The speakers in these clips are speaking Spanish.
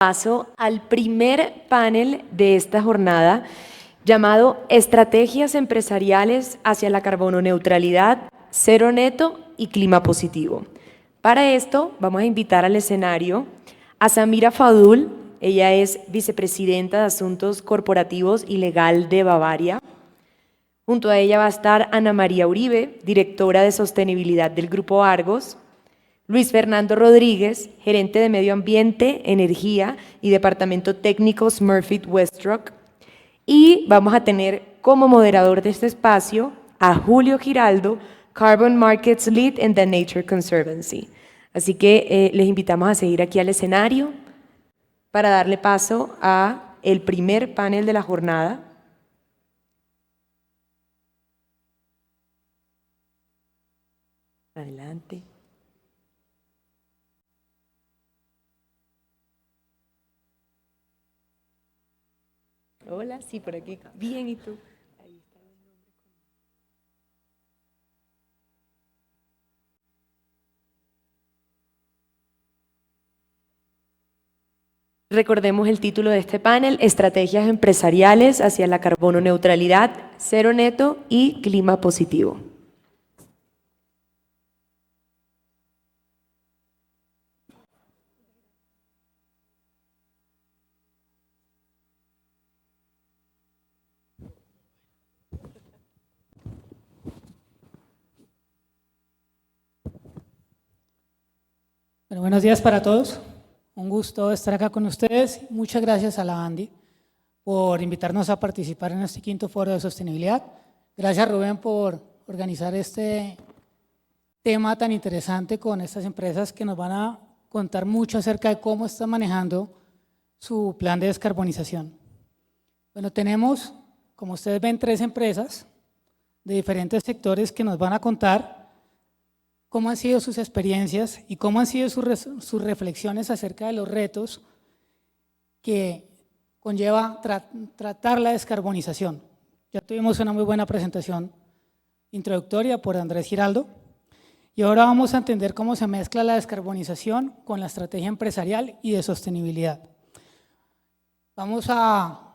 Paso al primer panel de esta jornada llamado Estrategias empresariales hacia la carbono neutralidad, cero neto y clima positivo. Para esto vamos a invitar al escenario a Samira Fadul. Ella es vicepresidenta de Asuntos Corporativos y Legal de Bavaria. Junto a ella va a estar Ana María Uribe, directora de Sostenibilidad del Grupo Argos, Luis Fernando Rodríguez, gerente de Medio Ambiente, Energía y Departamento Técnico Smurfit Westrock. Y vamos a tener como moderador de este espacio a Julio Giraldo, Carbon Markets Lead en The Nature Conservancy. Así que les invitamos a seguir aquí al escenario para darle paso a el primer panel de la jornada. Adelante. Hola, sí, por aquí. Bien, ¿y tú? Ahí está el nombre. Recordemos el título de este panel: Estrategias empresariales hacia la carbono neutralidad, cero neto y clima positivo. Bueno, buenos días para todos. Un gusto estar acá con ustedes. Muchas gracias a la ANDI por invitarnos a participar en este quinto foro de sostenibilidad. Gracias, Rubén, por organizar este tema tan interesante con estas empresas que nos van a contar mucho acerca de cómo están manejando su plan de descarbonización. Bueno, tenemos, como ustedes ven, 3 empresas de diferentes sectores que nos van a contar cómo han sido sus experiencias y cómo han sido sus reflexiones acerca de los retos que conlleva tratar la descarbonización. Ya tuvimos una muy buena presentación introductoria por Andrés Giraldo y ahora vamos a entender cómo se mezcla la descarbonización con la estrategia empresarial y de sostenibilidad. Vamos a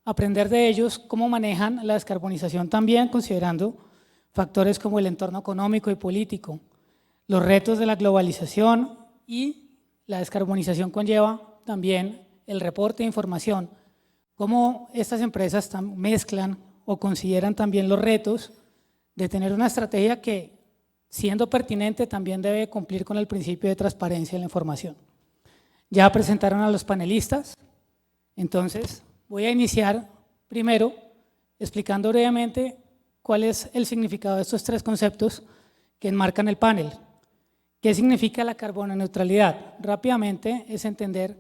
aprender de ellos cómo manejan la descarbonización también considerando factores como el entorno económico y político, los retos de la globalización y la descarbonización conlleva también el reporte de información, cómo estas empresas mezclan o consideran también los retos de tener una estrategia que, siendo pertinente, también debe cumplir con el principio de transparencia de la información. Ya presentaron a los panelistas, entonces voy a iniciar primero explicando brevemente cuál es el significado de estos 3 conceptos que enmarcan el panel. ¿Qué significa la carbono neutralidad? Rápidamente es entender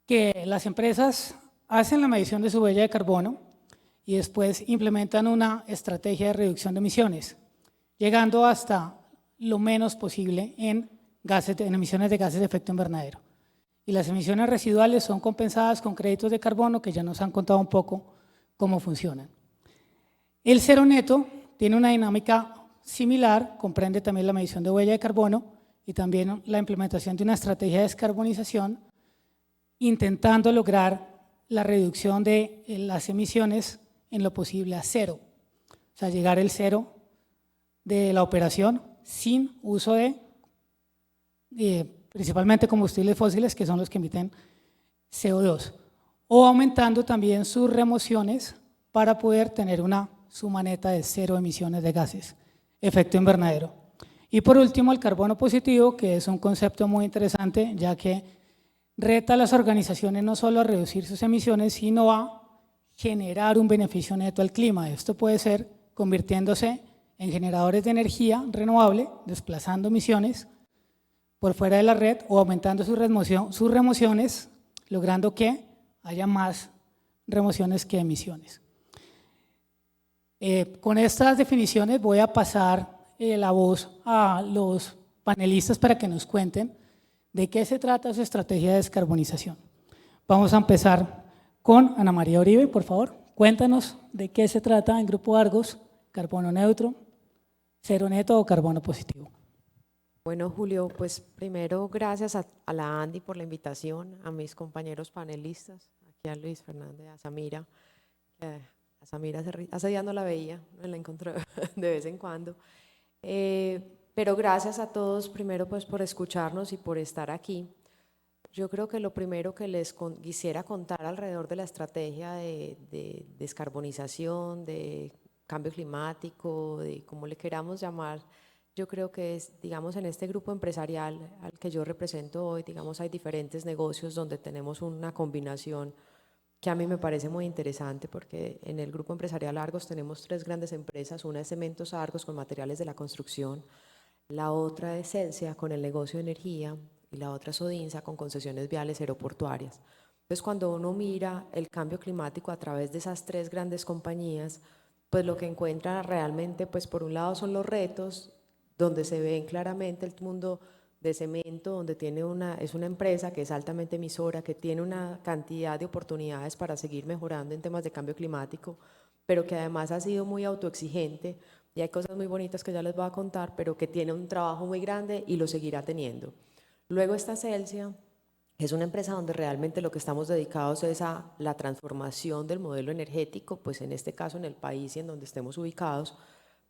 que las empresas hacen la medición de su huella de carbono y después implementan una estrategia de reducción de emisiones, llegando hasta lo menos posible en emisiones de gases de efecto invernadero. Y las emisiones residuales son compensadas con créditos de carbono, que ya nos han contado un poco cómo funcionan. El cero neto tiene una dinámica similar, comprende también la medición de huella de carbono y también la implementación de una estrategia de descarbonización, intentando lograr la reducción de las emisiones en lo posible a cero, o sea, llegar al cero de la operación sin uso de principalmente combustibles fósiles, que son los que emiten CO2, o aumentando también sus remociones para poder tener una suma neta de 0 emisiones de gases, efecto invernadero. Y por último, el carbono positivo, que es un concepto muy interesante, ya que reta a las organizaciones no solo a reducir sus emisiones, sino a generar un beneficio neto al clima. Esto puede ser convirtiéndose en generadores de energía renovable, desplazando emisiones por fuera de la red o aumentando sus remociones, logrando que haya más remociones que emisiones. Con estas definiciones voy a pasar la voz a los panelistas para que nos cuenten de qué se trata su estrategia de descarbonización. Vamos a empezar con Ana María Uribe, por favor. Cuéntanos de qué se trata en Grupo Argos, carbono neutro, cero neto o carbono positivo. Bueno, Julio, pues primero gracias a la Andy por la invitación, a mis compañeros panelistas, aquí a Luis Fernández, a Samira, que a Samira hace días no la veía, me la encontré de vez en cuando. Pero gracias a todos primero pues por escucharnos y por estar aquí. Yo creo que lo primero que quisiera contar alrededor de la estrategia de descarbonización, de cambio climático, de cómo le queramos llamar, yo creo que es, digamos, en este grupo empresarial al que yo represento hoy, digamos, hay diferentes negocios donde tenemos una combinación que a mí me parece muy interesante porque en el grupo empresarial Argos tenemos tres grandes empresas, una es Cementos Argos con materiales de la construcción, la otra es Celsia con el negocio de energía y la otra es Odinsa con concesiones viales aeroportuarias. Entonces, cuando uno mira el cambio climático a través de esas tres grandes compañías, pues lo que encuentra realmente, pues por un lado son los retos, donde se ven claramente el mundo de cemento, donde es una empresa que es altamente emisora, que tiene una cantidad de oportunidades para seguir mejorando en temas de cambio climático, pero que además ha sido muy autoexigente y hay cosas muy bonitas que ya les voy a contar, pero que tiene un trabajo muy grande y lo seguirá teniendo. Luego está Celsia, es una empresa donde realmente lo que estamos dedicados es a la transformación del modelo energético, pues en este caso en el país y en donde estemos ubicados,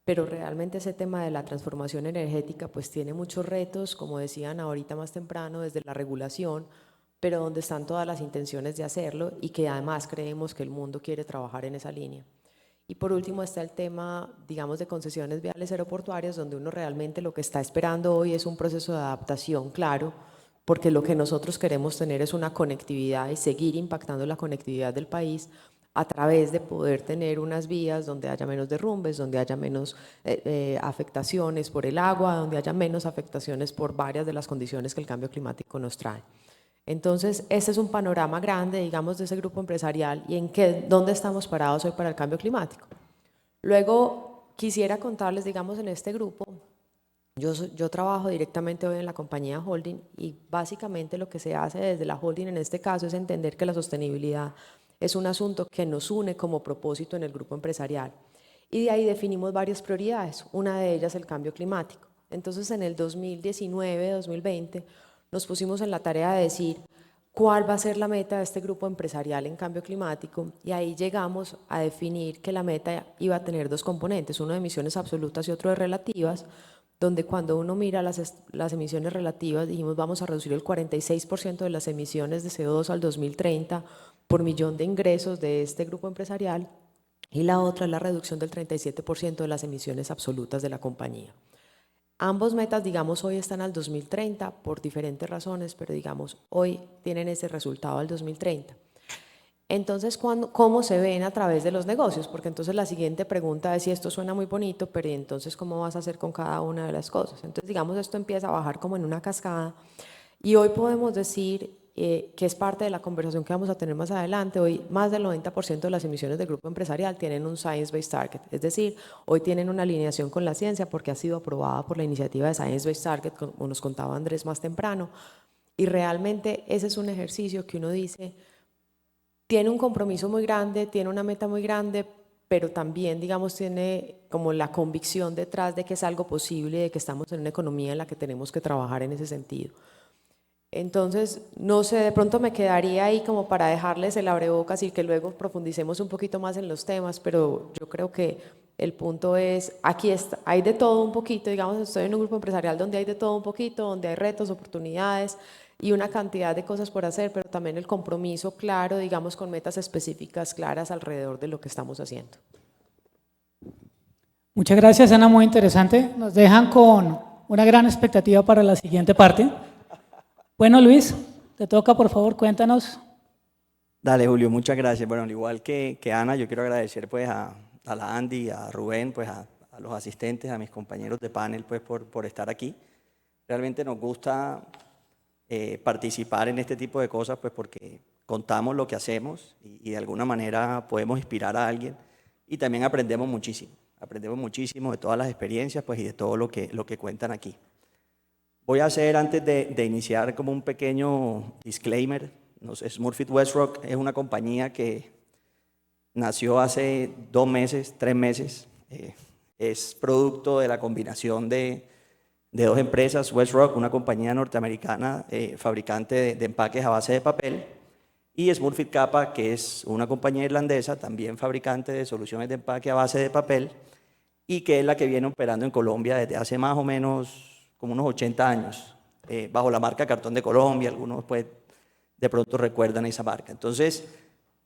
pero realmente ese tema de la transformación energética pues tiene muchos retos, como decían ahorita más temprano, desde la regulación, pero donde están todas las intenciones de hacerlo y que además creemos que el mundo quiere trabajar en esa línea. Y por último está el tema, digamos, de concesiones viales aeroportuarias, donde uno realmente lo que está esperando hoy es un proceso de adaptación, claro, porque lo que nosotros queremos tener es una conectividad y seguir impactando la conectividad del país a través de poder tener unas vías donde haya menos derrumbes, donde haya menos afectaciones por el agua, donde haya menos afectaciones por varias de las condiciones que el cambio climático nos trae. Entonces, este es un panorama grande, digamos, de ese grupo empresarial y dónde estamos parados hoy para el cambio climático. Luego, quisiera contarles, digamos, en este grupo, yo trabajo directamente hoy en la compañía holding y básicamente lo que se hace desde la holding en este caso es entender que la sostenibilidad es un asunto que nos une como propósito en el grupo empresarial. Y de ahí definimos varias prioridades, una de ellas el cambio climático. Entonces, en el 2019, 2020, nos pusimos en la tarea de decir cuál va a ser la meta de este grupo empresarial en cambio climático y ahí llegamos a definir que la meta iba a tener dos componentes, uno de emisiones absolutas y otro de relativas, donde cuando uno mira las emisiones relativas, dijimos vamos a reducir el 46% de las emisiones de CO2 al 2030 por millón de ingresos de este grupo empresarial y la otra es la reducción del 37% de las emisiones absolutas de la compañía. Ambos metas, digamos, hoy están al 2030 por diferentes razones, pero digamos, hoy tienen ese resultado al 2030. Entonces, ¿cómo se ven a través de los negocios? Porque entonces la siguiente pregunta es si esto suena muy bonito, pero entonces ¿cómo vas a hacer con cada una de las cosas? Entonces, digamos, esto empieza a bajar como en una cascada y hoy podemos decir que es parte de la conversación que vamos a tener más adelante. Hoy más del 90% de las emisiones del grupo empresarial tienen un Science-Based Target, es decir, hoy tienen una alineación con la ciencia porque ha sido aprobada por la iniciativa de Science-Based Target, como nos contaba Andrés más temprano, y realmente ese es un ejercicio que uno dice, tiene un compromiso muy grande, tiene una meta muy grande, pero también, digamos, tiene como la convicción detrás de que es algo posible, de que estamos en una economía en la que tenemos que trabajar en ese sentido. Entonces, no sé, de pronto me quedaría ahí como para dejarles el abrebocas y que luego profundicemos un poquito más en los temas, pero yo creo que el punto es, aquí está, hay de todo un poquito, digamos, estoy en un grupo empresarial donde hay de todo un poquito, donde hay retos, oportunidades y una cantidad de cosas por hacer, pero también el compromiso claro, digamos, con metas específicas claras alrededor de lo que estamos haciendo. Muchas gracias, Ana, muy interesante. Nos dejan con una gran expectativa para la siguiente parte. Bueno, Luis, te toca, por favor, cuéntanos. Dale, Julio, muchas gracias. Bueno, al igual que Ana, yo quiero agradecer pues a la Andy, a Rubén, pues a los asistentes, a mis compañeros de panel pues por estar aquí. Realmente nos gusta participar en este tipo de cosas pues porque contamos lo que hacemos y de alguna manera podemos inspirar a alguien y también aprendemos muchísimo de todas las experiencias pues y de todo lo que cuentan aquí. Voy a hacer antes de iniciar como un pequeño disclaimer. Smurfit Westrock es una compañía que nació hace 2 meses, 3 meses. Es producto de la combinación de de dos empresas, WestRock, una compañía norteamericana fabricante de empaques a base de papel, y Smurfit Kappa, que es una compañía irlandesa, también fabricante de soluciones de empaque a base de papel, y que es la que viene operando en Colombia desde hace más o menos como unos 80 años, bajo la marca Cartón de Colombia. Algunos pues de pronto recuerdan esa marca. Entonces,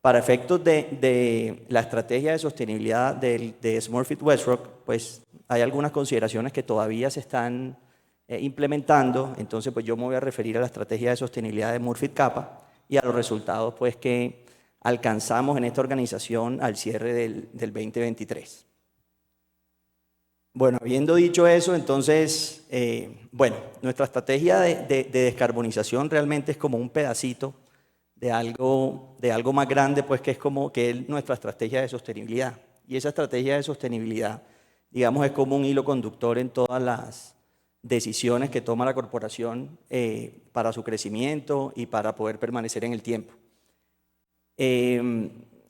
para efectos de la estrategia de sostenibilidad de Smurfit Westrock, pues hay algunas consideraciones que todavía se están implementando. Entonces, pues yo me voy a referir a la estrategia de sostenibilidad de Smurfit Kappa y a los resultados pues que alcanzamos en esta organización al cierre del 2023. Bueno, habiendo dicho eso, entonces, bueno, nuestra estrategia de descarbonización realmente es como un pedacito de algo más grande, pues que es como que es nuestra estrategia de sostenibilidad. Y esa estrategia de sostenibilidad, digamos, es como un hilo conductor en todas las decisiones que toma la corporación para su crecimiento y para poder permanecer en el tiempo.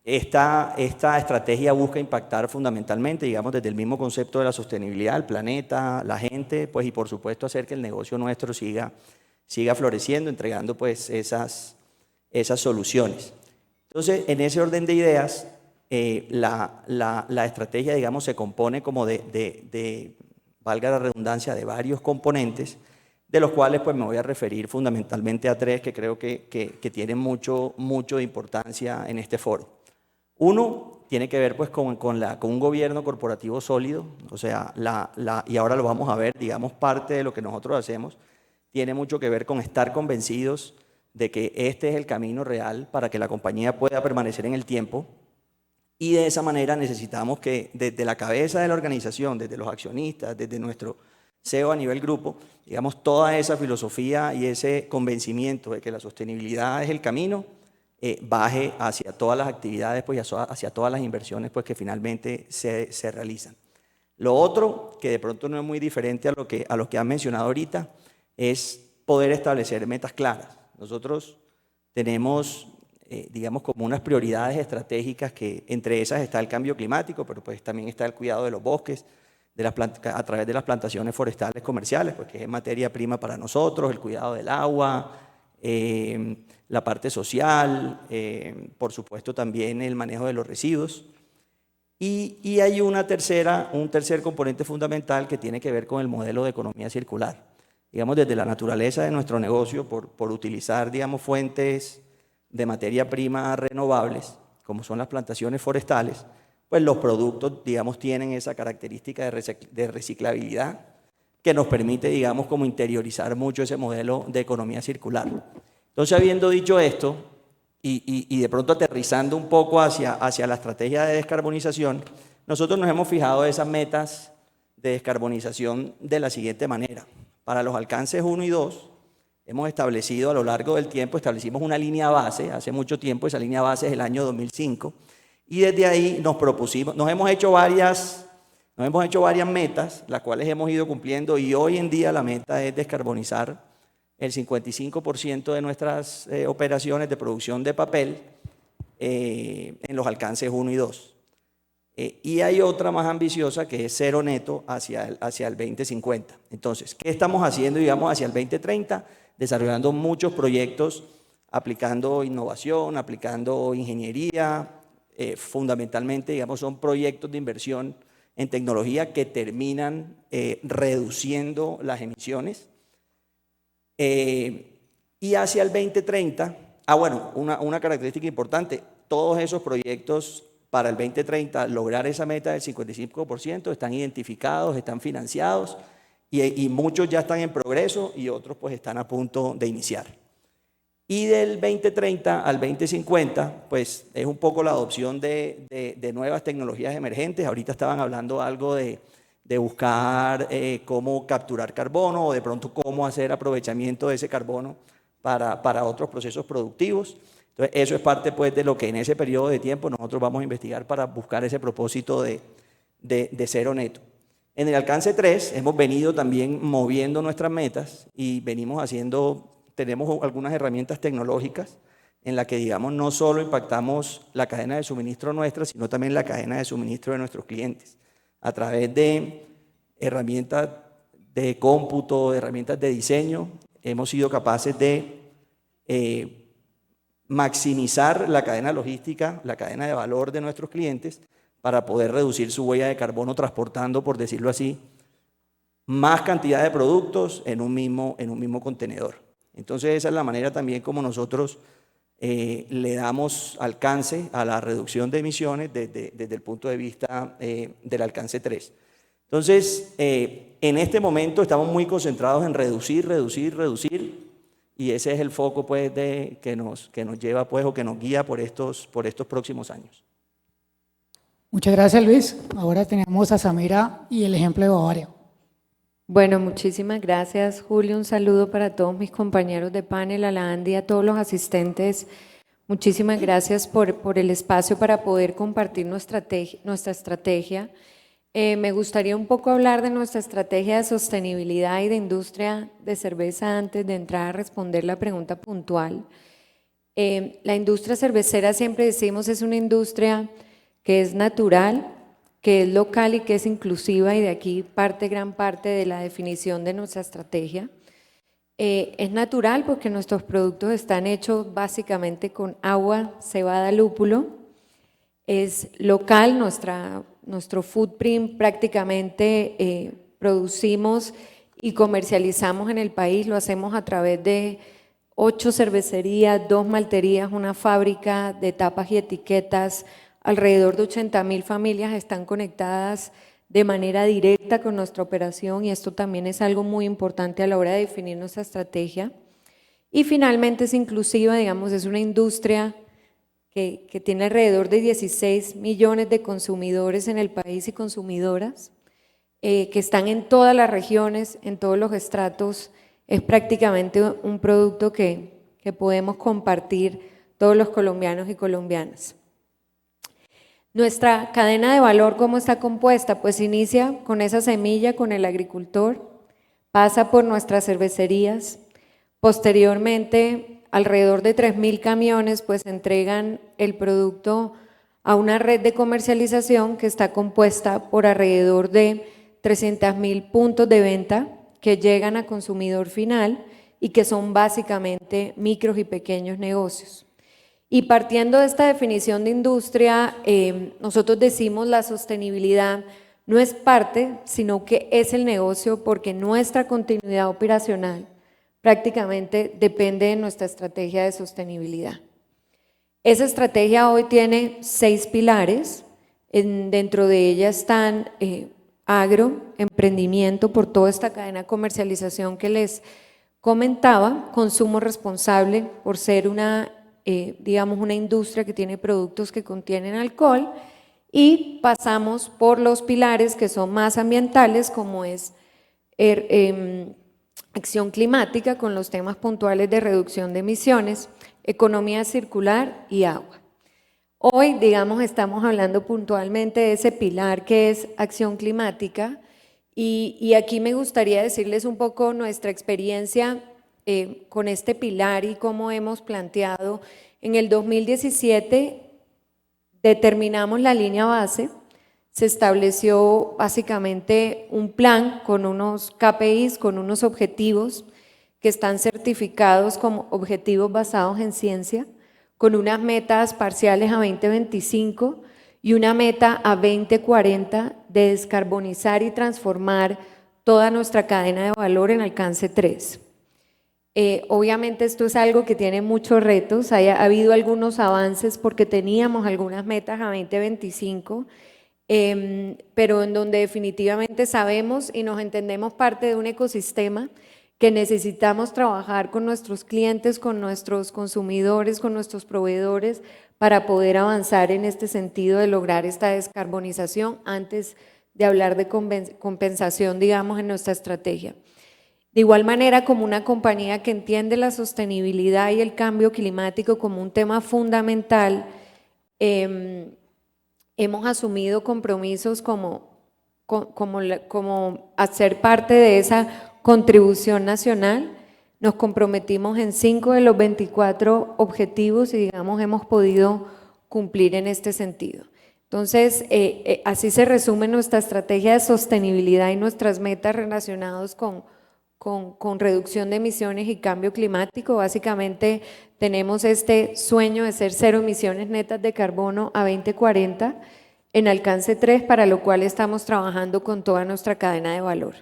Esta estrategia busca impactar fundamentalmente, digamos, desde el mismo concepto de la sostenibilidad, el planeta, la gente, pues, y por supuesto hacer que el negocio nuestro siga floreciendo, entregando pues esas soluciones. Entonces, en ese orden de ideas, la estrategia, digamos, se compone como valga la redundancia, de varios componentes, de los cuales pues me voy a referir fundamentalmente a tres que creo que tienen mucho de importancia en este foro. Uno tiene que ver pues con un gobierno corporativo sólido, o sea, y ahora lo vamos a ver, digamos, parte de lo que nosotros hacemos tiene mucho que ver con estar convencidos de que este es el camino real para que la compañía pueda permanecer en el tiempo, y de esa manera necesitamos que desde la cabeza de la organización, desde los accionistas, desde nuestro CEO a nivel grupo, digamos, toda esa filosofía y ese convencimiento de que la sostenibilidad es el camino, baje hacia todas las actividades, pues, hacia todas las inversiones pues, que finalmente se realizan. Lo otro, que de pronto no es muy diferente a lo que han mencionado ahorita, es poder establecer metas claras. Nosotros tenemos, digamos, como unas prioridades estratégicas que entre esas está el cambio climático, pero pues también está el cuidado de los bosques, a través de las plantaciones forestales comerciales, pues que es materia prima para nosotros, el cuidado del agua, la parte social, por supuesto también el manejo de los residuos. Y hay un tercer componente fundamental que tiene que ver con el modelo de economía circular. Digamos, desde la naturaleza de nuestro negocio, por utilizar, digamos, fuentes de materia prima renovables, como son las plantaciones forestales, pues los productos, digamos, tienen esa característica de reciclabilidad que nos permite, digamos, como interiorizar mucho ese modelo de economía circular. Entonces, habiendo dicho esto, y de pronto aterrizando un poco hacia la estrategia de descarbonización, nosotros nos hemos fijado esas metas de descarbonización de la siguiente manera. Para los alcances 1 y 2, hemos establecido a lo largo del tiempo, establecimos una línea base, hace mucho tiempo, esa línea base es el año 2005, y desde ahí nos hemos hecho varias metas, las cuales hemos ido cumpliendo, y hoy en día la meta es descarbonizar el 55% de nuestras operaciones de producción de papel en los alcances 1 y 2. Y hay otra más ambiciosa que es cero neto hacia el 2050. Entonces, ¿qué estamos haciendo, digamos, hacia el 2030? Desarrollando muchos proyectos, aplicando innovación, aplicando ingeniería, fundamentalmente, digamos, son proyectos de inversión en tecnología que terminan reduciendo las emisiones. Y hacia el 2030, bueno, una característica importante, todos esos proyectos para el 2030, lograr esa meta del 55%, están identificados, están financiados, y muchos ya están en progreso y otros pues están a punto de iniciar. Y del 2030 al 2050, pues es un poco la adopción de nuevas tecnologías emergentes. Ahorita estaban hablando algo de buscar cómo capturar carbono o de pronto cómo hacer aprovechamiento de ese carbono para otros procesos productivos. Entonces, eso es parte pues, de lo que en ese periodo de tiempo nosotros vamos a investigar para buscar ese propósito de cero neto. En el alcance 3 hemos venido también moviendo nuestras metas y tenemos algunas herramientas tecnológicas en las que, digamos, no solo impactamos la cadena de suministro nuestra, sino también la cadena de suministro de nuestros clientes, a través de herramientas de cómputo, de herramientas de diseño, hemos sido capaces de maximizar la cadena logística, la cadena de valor de nuestros clientes para poder reducir su huella de carbono transportando, por decirlo así, más cantidad de productos en un mismo contenedor. Entonces esa es la manera también como nosotros le damos alcance a la reducción de emisiones desde el punto de vista del alcance 3. Entonces, en este momento estamos muy concentrados en reducir, y ese es el foco pues, que nos lleva pues, o que nos guía por estos próximos años. Muchas gracias, Luis. Ahora tenemos a Samira y el ejemplo de Bavaria. Bueno, muchísimas gracias, Julio. Un saludo para todos mis compañeros de panel, a la Andy, a todos los asistentes. Muchísimas gracias por el espacio para poder compartir nuestra estrategia. Me gustaría un poco hablar de nuestra estrategia de sostenibilidad y de industria de cerveza antes de entrar a responder la pregunta puntual. La industria cervecera, siempre decimos, es una industria que es natural, que es local y que es inclusiva, y de aquí parte gran parte de la definición de nuestra estrategia. Es natural porque nuestros productos están hechos básicamente con agua, cebada, lúpulo. Es local, nuestro footprint prácticamente producimos y comercializamos en el país, lo hacemos a través de 8 cervecerías, 2 malterías, una fábrica de tapas y etiquetas. Alrededor de 80.000 familias están conectadas de manera directa con nuestra operación, y esto también es algo muy importante a la hora de definir nuestra estrategia. Y finalmente es inclusiva, digamos, es una industria que tiene alrededor de 16 millones de consumidores en el país y consumidoras, que están en todas las regiones, en todos los estratos. Es prácticamente un producto que podemos compartir todos los colombianos y colombianas. Nuestra cadena de valor, ¿cómo está compuesta? Pues inicia con esa semilla, con el agricultor, pasa por nuestras cervecerías, posteriormente alrededor de 3.000 camiones pues entregan el producto a una red de comercialización que está compuesta por alrededor de 300.000 puntos de venta que llegan a consumidor final y que son básicamente micros y pequeños negocios. Y partiendo de esta definición de industria, nosotros decimos la sostenibilidad no es parte, sino que es el negocio, porque nuestra continuidad operacional prácticamente depende de nuestra estrategia de sostenibilidad. Esa estrategia hoy tiene 6 pilares, dentro de ella están agro, emprendimiento por toda esta cadena de comercialización que les comentaba, consumo responsable por ser digamos una industria que tiene productos que contienen alcohol, y pasamos por los pilares que son más ambientales, como es acción climática con los temas puntuales de reducción de emisiones, economía circular y agua. Hoy, digamos, estamos hablando puntualmente de ese pilar que es acción climática, y aquí me gustaría decirles un poco nuestra experiencia con este pilar y cómo hemos planteado. En el 2017 determinamos la línea base, se estableció básicamente un plan con unos KPIs, con unos objetivos que están certificados como objetivos basados en ciencia, con unas metas parciales a 2025 y una meta a 2040 de descarbonizar y transformar toda nuestra cadena de valor en alcance 3. Obviamente esto es algo que tiene muchos retos, ha habido algunos avances porque teníamos algunas metas a 2025, pero en donde definitivamente sabemos y nos entendemos parte de un ecosistema que necesitamos trabajar con nuestros clientes, con nuestros consumidores, con nuestros proveedores, para poder avanzar en este sentido de lograr esta descarbonización antes de hablar de compensación, digamos, en nuestra estrategia. De igual manera, como una compañía que entiende la sostenibilidad y el cambio climático como un tema fundamental, hemos asumido compromisos como hacer parte de esa contribución nacional. Nos comprometimos en 5 de los 24 objetivos y, digamos, hemos podido cumplir en este sentido. Entonces, así se resume nuestra estrategia de sostenibilidad y nuestras metas relacionadas con reducción de emisiones y cambio climático. Básicamente tenemos este sueño de ser 0 emisiones netas de carbono a 2040 en alcance 3, para lo cual estamos trabajando con toda nuestra cadena de valor.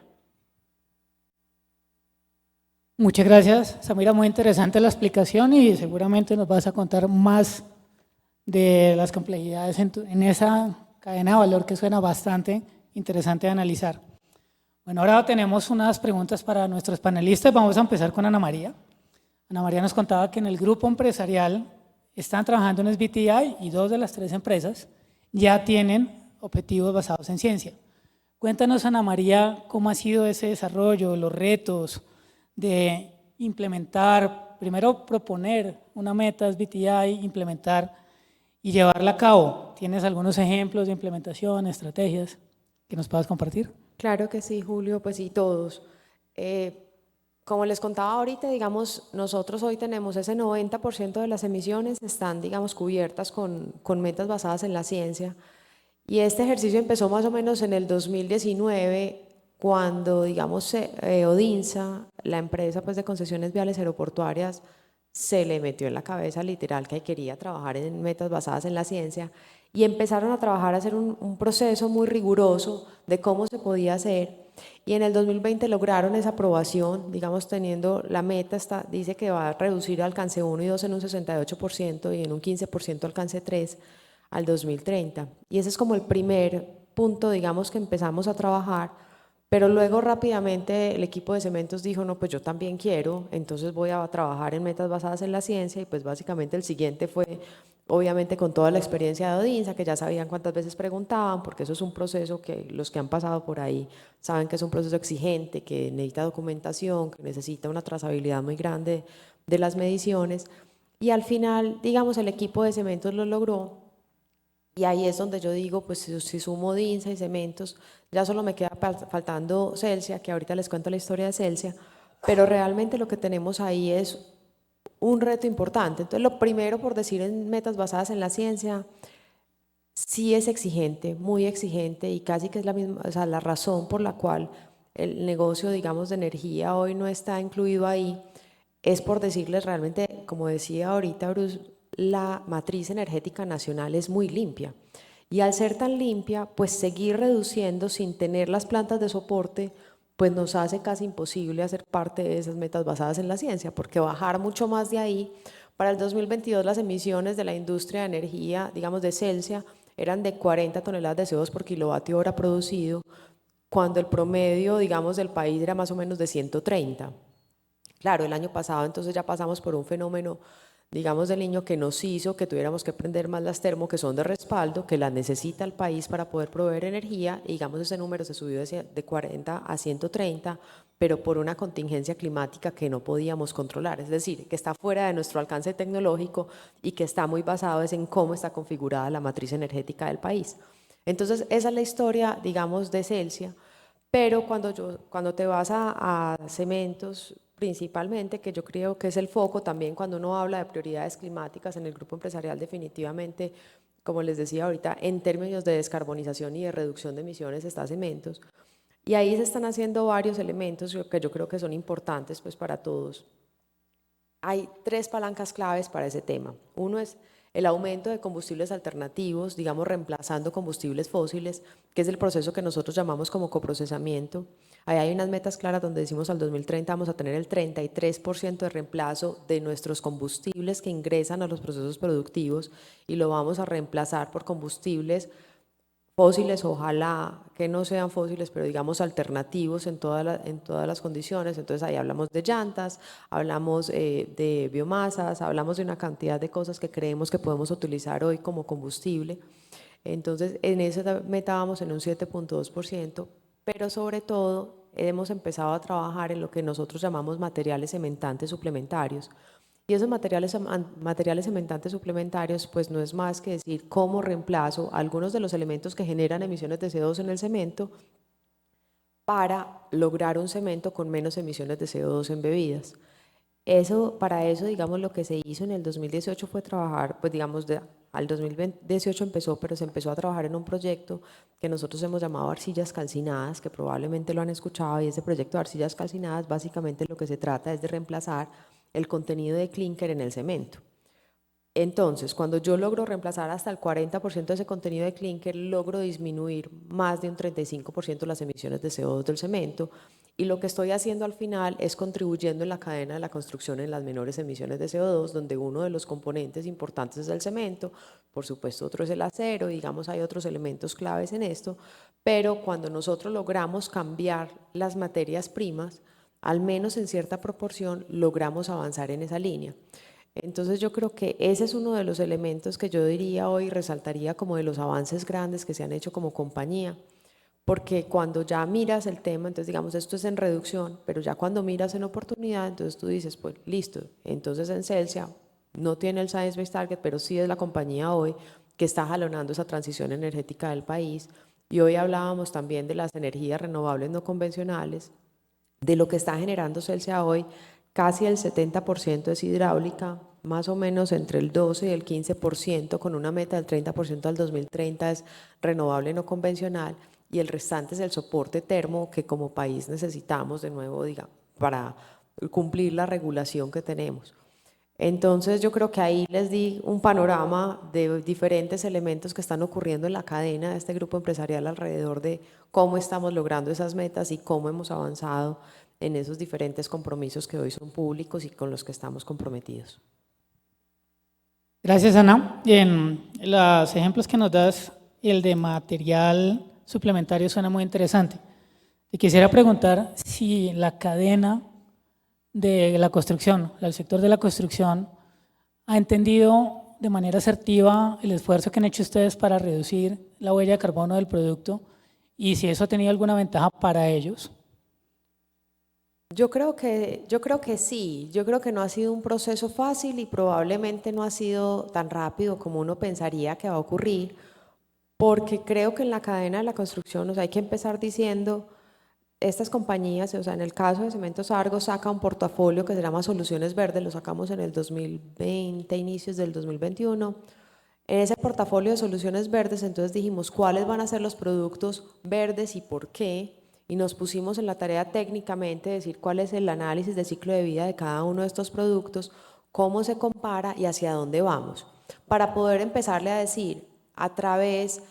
Muchas gracias, Samira, muy interesante la explicación y seguramente nos vas a contar más de las complejidades en esa cadena de valor que suena bastante interesante de analizar. Bueno, ahora tenemos unas preguntas para nuestros panelistas. Vamos a empezar con Ana María. Ana María nos contaba que en el grupo empresarial están trabajando en SBTi y 2 de las 3 empresas ya tienen objetivos basados en ciencia. Cuéntanos, Ana María, cómo ha sido ese desarrollo, los retos de implementar, primero proponer una meta SBTi, implementar y llevarla a cabo. ¿Tienes algunos ejemplos de implementación, estrategias que nos puedas compartir? Claro que sí, Julio, pues sí, todos. Como les contaba ahorita, digamos, nosotros hoy tenemos ese 90% de las emisiones están, digamos, cubiertas con metas basadas en la ciencia. Y este ejercicio empezó más o menos en el 2019, cuando, digamos, Odinsa, la empresa pues, de concesiones viales aeroportuarias, se le metió en la cabeza literal que quería trabajar en metas basadas en la ciencia y empezaron a trabajar, a hacer un proceso muy riguroso de cómo se podía hacer. Y en el 2020 lograron esa aprobación, digamos, teniendo la meta, dice que va a reducir alcance 1 y 2 en un 68% y en un 15% alcance 3 al 2030. Y ese es como el primer punto, digamos, que empezamos a trabajar, pero luego rápidamente el equipo de cementos dijo, no, pues yo también quiero, entonces voy a trabajar en metas basadas en la ciencia, y pues básicamente el siguiente fue, obviamente con toda la experiencia de Odinsa, que ya sabían cuántas veces preguntaban, porque eso es un proceso que los que han pasado por ahí saben que es un proceso exigente, que necesita documentación, que necesita una trazabilidad muy grande de las mediciones, y al final, digamos, el equipo de cementos lo logró. Y ahí es donde yo digo, pues si sumo Odinsa y cementos, ya solo me queda faltando Celsia, que ahorita les cuento la historia de Celsia, pero realmente lo que tenemos ahí es un reto importante. Entonces, lo primero, por decir en metas basadas en la ciencia, sí es exigente, muy exigente, y casi que es la misma, o sea, la razón por la cual el negocio, digamos, de energía hoy no está incluido ahí, es por decirles realmente, como decía ahorita Bruce, la matriz energética nacional es muy limpia. Y al ser tan limpia, pues seguir reduciendo sin tener las plantas de soporte, pues nos hace casi imposible hacer parte de esas metas basadas en la ciencia, porque bajar mucho más de ahí, para el 2022 las emisiones de la industria de energía, digamos de Celsia, eran de 40 toneladas de CO2 por kilovatio hora producido, cuando el promedio, digamos, del país era más o menos de 130. Claro, el año pasado entonces ya pasamos por un fenómeno, digamos, del Niño, que nos hizo que tuviéramos que prender más las termo, que son de respaldo, que las necesita el país para poder proveer energía, y digamos ese número se subió de 40 a 130, pero por una contingencia climática que no podíamos controlar, es decir, que está fuera de nuestro alcance tecnológico y que está muy basado en cómo está configurada la matriz energética del país. Entonces esa es la historia, digamos, de Celsia, pero cuando te vas a cementos, principalmente, que yo creo que es el foco también cuando uno habla de prioridades climáticas en el grupo empresarial, definitivamente, como les decía ahorita, en términos de descarbonización y de reducción de emisiones está cementos. Y ahí se están haciendo varios elementos que yo creo que son importantes pues, para todos. Hay 3 palancas claves para ese tema. Uno es el aumento de combustibles alternativos, digamos reemplazando combustibles fósiles, que es el proceso que nosotros llamamos como coprocesamiento. Ahí hay unas metas claras donde decimos al 2030 vamos a tener el 33% de reemplazo de nuestros combustibles que ingresan a los procesos productivos, y lo vamos a reemplazar por combustibles fósiles, ojalá que no sean fósiles, pero digamos alternativos en todas las condiciones. Entonces ahí hablamos de llantas, hablamos de biomasas, hablamos de una cantidad de cosas que creemos que podemos utilizar hoy como combustible. Entonces en esa meta vamos en un 7.2%, pero sobre todo hemos empezado a trabajar en lo que nosotros llamamos materiales cementantes suplementarios. Y esos materiales cementantes suplementarios pues no es más que decir cómo reemplazo algunos de los elementos que generan emisiones de CO2 en el cemento para lograr un cemento con menos emisiones de CO2 embebidas. Para eso, digamos, lo que se hizo en el 2018 fue trabajar, pues digamos, al 2018 empezó, pero se empezó a trabajar en un proyecto que nosotros hemos llamado arcillas calcinadas, que probablemente lo han escuchado, y ese proyecto de arcillas calcinadas básicamente lo que se trata es de reemplazar el contenido de clínker en el cemento. Entonces, cuando yo logro reemplazar hasta el 40% de ese contenido de clínker, logro disminuir más de un 35% las emisiones de CO2 del cemento, y lo que estoy haciendo al final es contribuyendo en la cadena de la construcción en las menores emisiones de CO2, donde uno de los componentes importantes es el cemento, por supuesto otro es el acero, digamos hay otros elementos claves en esto, pero cuando nosotros logramos cambiar las materias primas, al menos en cierta proporción, logramos avanzar en esa línea. Entonces yo creo que ese es uno de los elementos que yo diría hoy, resaltaría como de los avances grandes que se han hecho como compañía, porque cuando ya miras el tema, entonces digamos esto es en reducción, pero ya cuando miras en oportunidad, entonces tú dices, pues listo, entonces en Celsia no tiene el Science Based Target, pero sí es la compañía hoy que está jalonando esa transición energética del país, y hoy hablábamos también de las energías renovables no convencionales, de lo que está generando Celsia hoy. Casi el 70% es hidráulica, más o menos entre el 12 y el 15%, con una meta del 30% al 2030 es renovable no convencional, y el restante es el soporte termo que como país necesitamos de nuevo, digamos, para cumplir la regulación que tenemos. Entonces yo creo que ahí les di un panorama de diferentes elementos que están ocurriendo en la cadena de este grupo empresarial alrededor de cómo estamos logrando esas metas y cómo hemos avanzado en esos diferentes compromisos que hoy son públicos y con los que estamos comprometidos. Gracias, Ana. En los ejemplos que nos das, el de material suplementario suena muy interesante. Te quisiera preguntar si la cadena de la construcción, el sector de la construcción, ha entendido de manera asertiva el esfuerzo que han hecho ustedes para reducir la huella de carbono del producto y si eso ha tenido alguna ventaja para ellos. Yo creo que sí, yo creo que no ha sido un proceso fácil y probablemente no ha sido tan rápido como uno pensaría que va a ocurrir, porque creo que en la cadena de la construcción, o sea, hay que empezar diciendo, estas compañías, o sea, en el caso de Cementos Argos saca un portafolio que se llama Soluciones Verdes, lo sacamos en el 2020, inicios del 2021. En ese portafolio de Soluciones Verdes, entonces dijimos cuáles van a ser los productos verdes y por qué, y nos pusimos en la tarea técnicamente de decir cuál es el análisis de ciclo de vida de cada uno de estos productos, cómo se compara y hacia dónde vamos, para poder empezarle a decir a través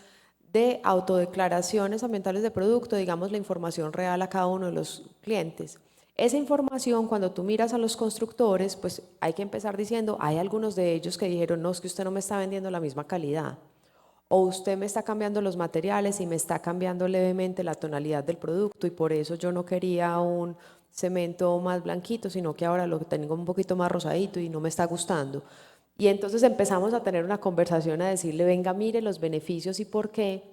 de autodeclaraciones ambientales de producto, digamos la información real a cada uno de los clientes. Esa información, cuando tú miras a los constructores, pues hay que empezar diciendo, hay algunos de ellos que dijeron, no, es que usted no me está vendiendo la misma calidad, o usted me está cambiando los materiales y me está cambiando levemente la tonalidad del producto y por eso yo no quería un cemento más blanquito, sino que ahora lo tengo un poquito más rosadito y no me está gustando. Y entonces empezamos a tener una conversación a decirle, venga, mire los beneficios y por qué.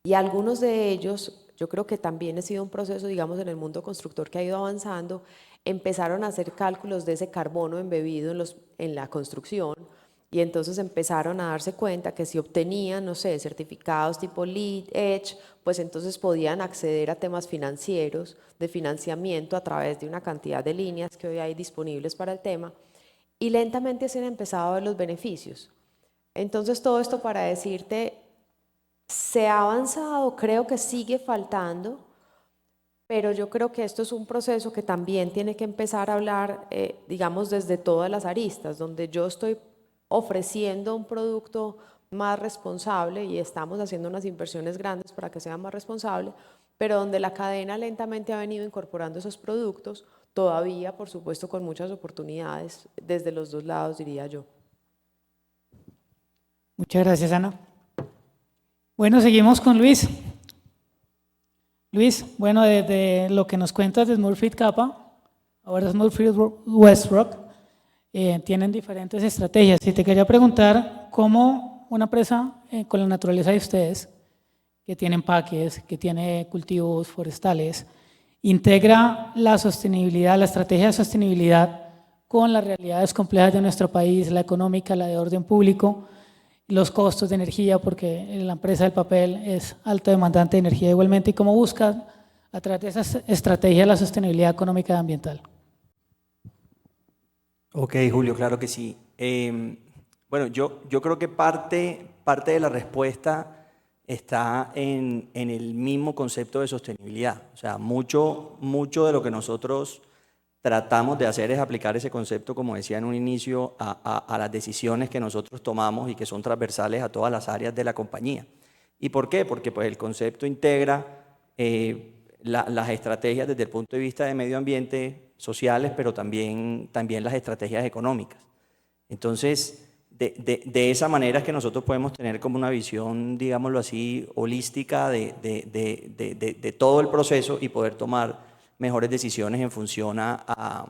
Y algunos de ellos, yo creo que también ha sido un proceso, digamos, en el mundo constructor que ha ido avanzando, empezaron a hacer cálculos de ese carbono embebido en la construcción y entonces empezaron a darse cuenta que si obtenían, no sé, certificados tipo LEED, EDGE, pues entonces podían acceder a temas financieros, de financiamiento a través de una cantidad de líneas que hoy hay disponibles para el tema. Y lentamente se han empezado a ver los beneficios. Entonces todo esto para decirte, se ha avanzado, creo que sigue faltando, pero yo creo que esto es un proceso que también tiene que empezar a hablar, digamos, desde todas las aristas, donde yo estoy ofreciendo un producto más responsable y estamos haciendo unas inversiones grandes para que sea más responsable, pero donde la cadena lentamente ha venido incorporando esos productos, todavía, por supuesto, con muchas oportunidades desde los dos lados, diría yo. Muchas gracias, Ana. Bueno, seguimos con Luis. Luis, bueno, desde lo que nos cuentas de Smurfit Kappa, ahora Smurfit Westrock, tienen diferentes estrategias. Y te quería preguntar cómo una empresa con la naturaleza de ustedes, que tiene empaques, que tiene cultivos forestales, integra la sostenibilidad, la estrategia de sostenibilidad con las realidades complejas de nuestro país, la económica, la de orden público, los costos de energía, porque la empresa del papel es alto demandante de energía igualmente, y cómo busca a través de esa estrategia la sostenibilidad económica y ambiental. Ok, Julio, claro que sí. Bueno, yo creo que parte de la respuesta está en el mismo concepto de sostenibilidad. O sea, mucho de lo que nosotros tratamos de hacer es aplicar ese concepto, como decía en un inicio, a las decisiones que nosotros tomamos y que son transversales a todas las áreas de la compañía. ¿Y por qué? Porque pues, el concepto integra las estrategias desde el punto de vista de medio ambiente, sociales, pero también las estrategias económicas. Entonces, de esa manera es que nosotros podemos tener como una visión, digámoslo así, holística de todo el proceso y poder tomar mejores decisiones en función a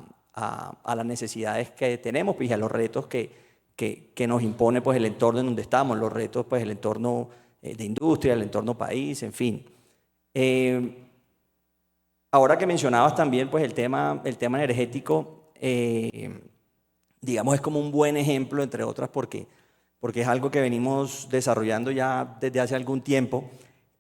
las necesidades que tenemos pues, y a los retos que nos impone pues, el entorno en donde estamos, los retos, pues, el entorno de industria, el entorno país, en fin. Ahora que mencionabas también pues, el tema energético, digamos, es como un buen ejemplo, entre otras, porque es algo que venimos desarrollando ya desde hace algún tiempo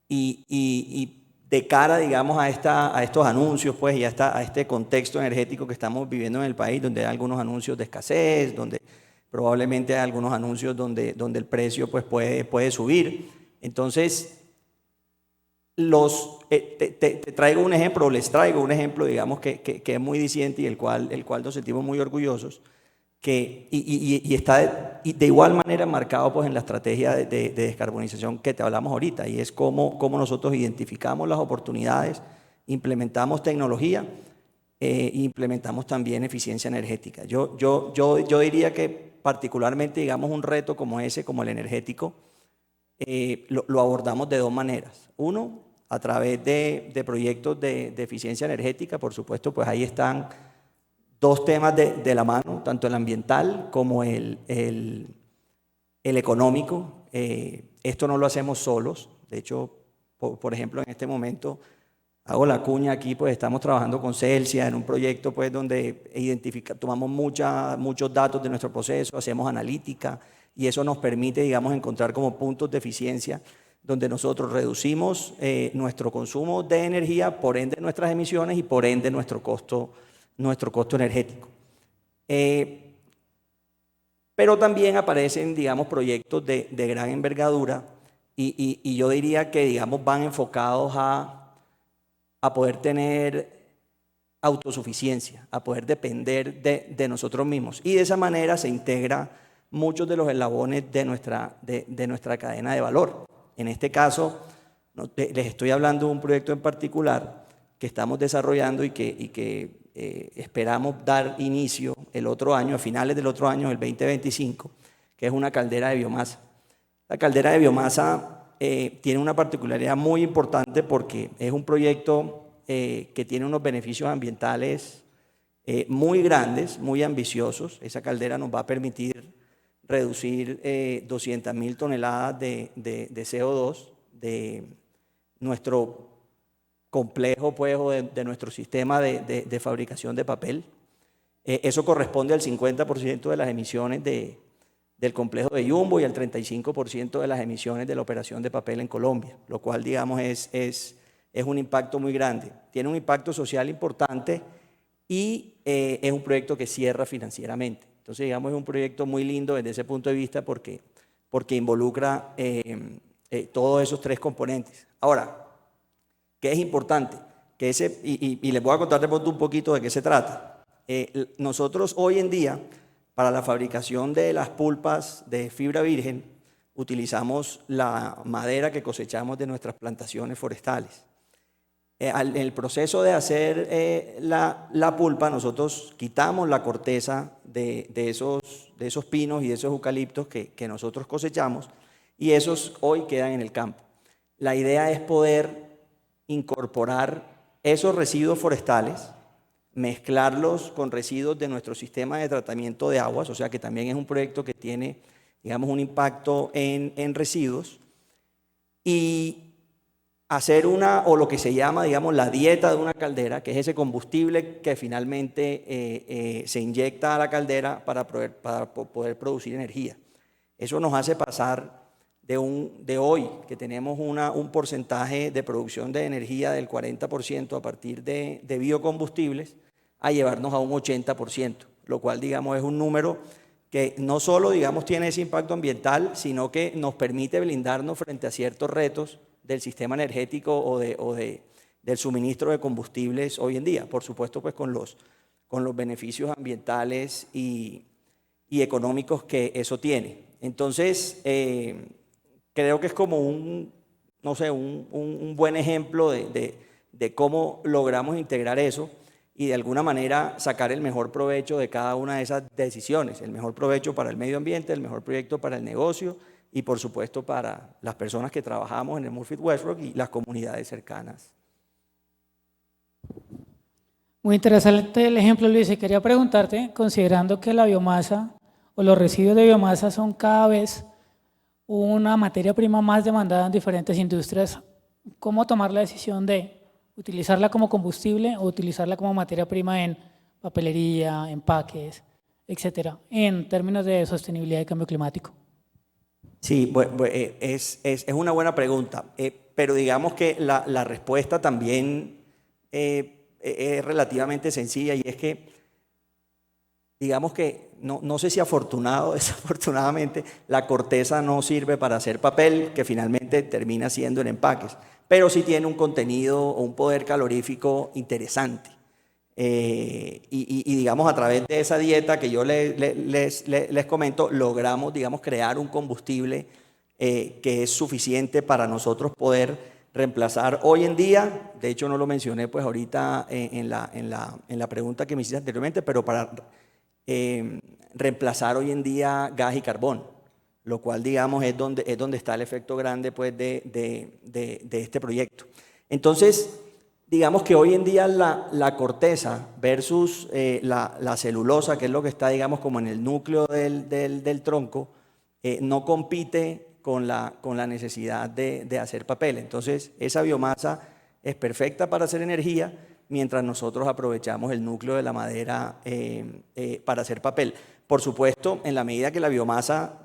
y de cara, digamos, a estos anuncios, pues, y a este contexto energético que estamos viviendo en el país, donde hay algunos anuncios de escasez, donde probablemente hay algunos anuncios donde el precio pues, puede subir. Entonces, te traigo un ejemplo, les traigo un ejemplo, digamos, que es muy diciente y el cual nos sentimos muy orgullosos, y está de igual manera marcado pues, en la estrategia de descarbonización que te hablamos ahorita, y es cómo nosotros identificamos las oportunidades, implementamos tecnología e implementamos también eficiencia energética. Yo diría que particularmente, digamos, un reto como ese, como el energético, lo abordamos de dos maneras. Uno, a través de proyectos de eficiencia energética, por supuesto, pues ahí están dos temas de la mano, tanto el ambiental como el económico. Esto no lo hacemos solos. De hecho, por ejemplo, en este momento, hago la cuña aquí, pues estamos trabajando con Celsia en un proyecto pues, donde tomamos muchos datos de nuestro proceso, hacemos analítica y eso nos permite, digamos, encontrar como puntos de eficiencia donde nosotros reducimos nuestro consumo de energía, por ende nuestras emisiones y por ende nuestro costo energético. Pero también aparecen, digamos, proyectos de gran envergadura y yo diría que, digamos, van enfocados a poder tener autosuficiencia, a poder depender de nosotros mismos. Y de esa manera se integra muchos de los eslabones de nuestra cadena de valor. En este caso, les estoy hablando de un proyecto en particular que estamos desarrollando y que esperamos dar inicio el otro año, a finales del otro año, el 2025, que es una caldera de biomasa. La caldera de biomasa tiene una particularidad muy importante porque es un proyecto que tiene unos beneficios ambientales muy grandes, muy ambiciosos. Esa caldera nos va a permitir reducir 200.000 toneladas de CO2 de nuestro complejo pues, o de nuestro sistema de fabricación de papel. Eso corresponde al 50% de las emisiones del complejo de Jumbo y al 35% de las emisiones de la operación de papel en Colombia, lo cual, digamos, es un impacto muy grande. Tiene un impacto social importante y es un proyecto que cierra financieramente. Entonces, digamos, es un proyecto muy lindo desde ese punto de vista porque involucra todos esos tres componentes. Ahora, ¿qué es importante? Y les voy a contar de pronto un poquito de qué se trata. Nosotros hoy en día, para la fabricación de las pulpas de fibra virgen, utilizamos la madera que cosechamos de nuestras plantaciones forestales. En el proceso de hacer la pulpa, nosotros quitamos la corteza de esos pinos y de esos eucaliptos que nosotros cosechamos y esos hoy quedan en el campo. La idea es poder incorporar esos residuos forestales, mezclarlos con residuos de nuestro sistema de tratamiento de aguas, o sea que también es un proyecto que tiene, digamos, un impacto en residuos, y hacer o lo que se llama, digamos, la dieta de una caldera, que es ese combustible que finalmente se inyecta a la caldera para poder producir energía. Eso nos hace pasar de hoy, que tenemos un porcentaje de producción de energía del 40% a partir de biocombustibles, a llevarnos a un 80%. lo cual, digamos, es un número que no solo, digamos, tiene ese impacto ambiental, sino que nos permite blindarnos frente a ciertos retos del sistema energético o del suministro de combustibles hoy en día. Por supuesto, pues con los beneficios ambientales y económicos que eso tiene. Entonces, creo que es como un buen ejemplo de cómo logramos integrar eso y de alguna manera sacar el mejor provecho de cada una de esas decisiones, el mejor provecho para el medio ambiente, el mejor proyecto para el negocio y por supuesto para las personas que trabajamos en el Murphy Westrock y las comunidades cercanas. Muy interesante el ejemplo, Luis, y quería preguntarte, considerando que la biomasa o los residuos de biomasa son cada vez una materia prima más demandada en diferentes industrias, ¿cómo tomar la decisión de utilizarla como combustible o utilizarla como materia prima en papelería, empaques, etcétera, en términos de sostenibilidad y cambio climático? Sí, es una buena pregunta, pero digamos que la respuesta también es relativamente sencilla y es que, digamos que, no sé si afortunado o desafortunadamente, la corteza no sirve para hacer papel, que finalmente termina siendo en empaques, pero sí tiene un contenido o un poder calorífico interesante. Y digamos, a través de esa dieta que yo les comento, logramos, digamos, crear un combustible que es suficiente para nosotros poder reemplazar hoy en día, de hecho no lo mencioné pues ahorita en la pregunta que me hiciste anteriormente, pero para reemplazar hoy en día gas y carbón, lo cual, digamos, es donde está el efecto grande pues, de este proyecto. Entonces, digamos que hoy en día la corteza versus la celulosa, que es lo que está, digamos, como en el núcleo del tronco, no compite con la necesidad de hacer papel. Entonces, esa biomasa es perfecta para hacer energía, mientras nosotros aprovechamos el núcleo de la madera para hacer papel. Por supuesto, en la medida que la biomasa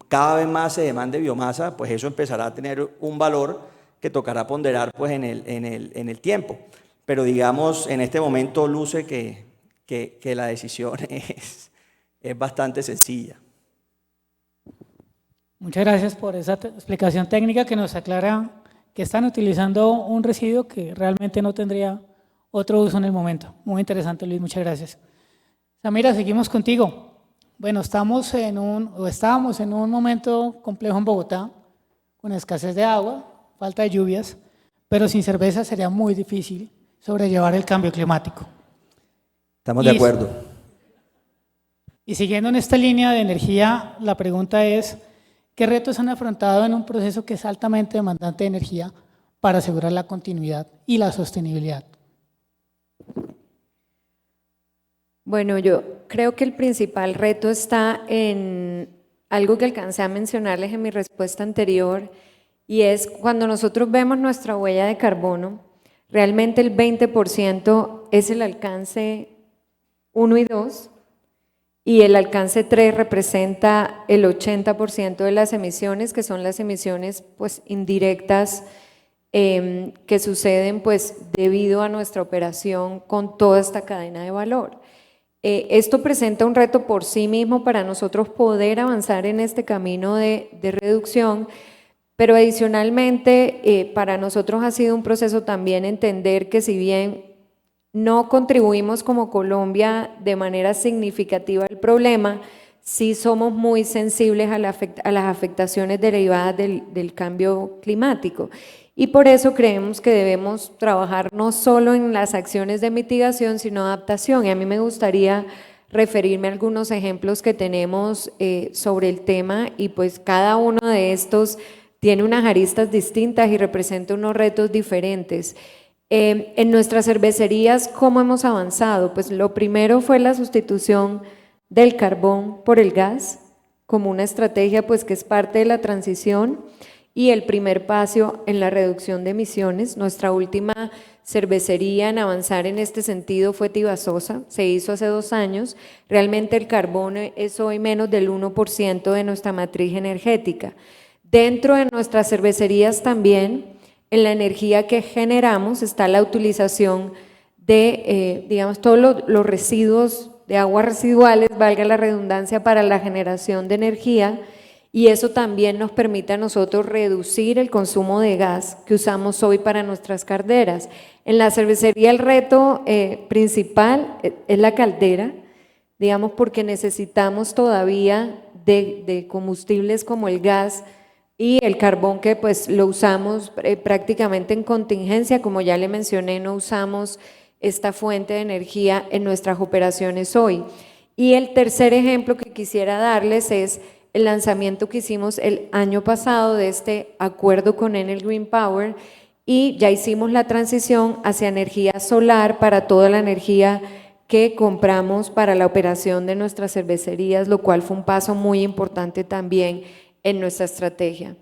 cada vez más se demande biomasa, pues eso empezará a tener un valor que tocará ponderar pues, en el tiempo. Pero digamos, en este momento luce que la decisión es bastante sencilla. Muchas gracias por esa explicación técnica que nos aclara que están utilizando un residuo que realmente no tendría otro uso en el momento. Muy interesante, Luis, muchas gracias. Samira, seguimos contigo. Bueno, estábamos en un momento complejo en Bogotá, con escasez de agua, falta de lluvias, pero sin cerveza sería muy difícil sobrellevar el cambio climático. Estamos de acuerdo. Y siguiendo en esta línea de energía, la pregunta es, ¿qué retos han afrontado en un proceso que es altamente demandante de energía para asegurar la continuidad y la sostenibilidad? Bueno, yo creo que el principal reto está en algo que alcancé a mencionarles en mi respuesta anterior, y es cuando nosotros vemos nuestra huella de carbono, realmente el 20% es el alcance 1 y 2, y el alcance 3 representa el 80% de las emisiones, que son las emisiones pues, indirectas que suceden pues, debido a nuestra operación con toda esta cadena de valor. Esto presenta un reto por sí mismo para nosotros poder avanzar en este camino de reducción, pero adicionalmente para nosotros ha sido un proceso también entender que si bien no contribuimos como Colombia de manera significativa al problema, sí somos muy sensibles a las afectaciones derivadas del cambio climático. Y por eso creemos que debemos trabajar no solo en las acciones de mitigación, sino adaptación. Y a mí me gustaría referirme a algunos ejemplos que tenemos sobre el tema, y pues cada uno de estos tiene unas aristas distintas y representa unos retos diferentes. En nuestras cervecerías, ¿cómo hemos avanzado? Pues lo primero fue la sustitución del carbón por el gas, como una estrategia pues que es parte de la transición y el primer paso en la reducción de emisiones. Nuestra última cervecería en avanzar en este sentido fue Tibasosa, se hizo hace 2 años. Realmente el carbón es hoy menos del 1% de nuestra matriz energética. Dentro de nuestras cervecerías también, en la energía que generamos está la utilización de, digamos, todos los residuos de aguas residuales, valga la redundancia, para la generación de energía, y eso también nos permite a nosotros reducir el consumo de gas que usamos hoy para nuestras calderas. En la cervecería el reto principal es la caldera, digamos, porque necesitamos todavía de combustibles como el gas y el carbón, que pues lo usamos prácticamente en contingencia. Como ya le mencioné, no usamos esta fuente de energía en nuestras operaciones hoy. Y el tercer ejemplo que quisiera darles es el lanzamiento que hicimos el año pasado de este acuerdo con Enel Green Power, y ya hicimos la transición hacia energía solar para toda la energía que compramos para la operación de nuestras cervecerías, lo cual fue un paso muy importante también en nuestra estrategia.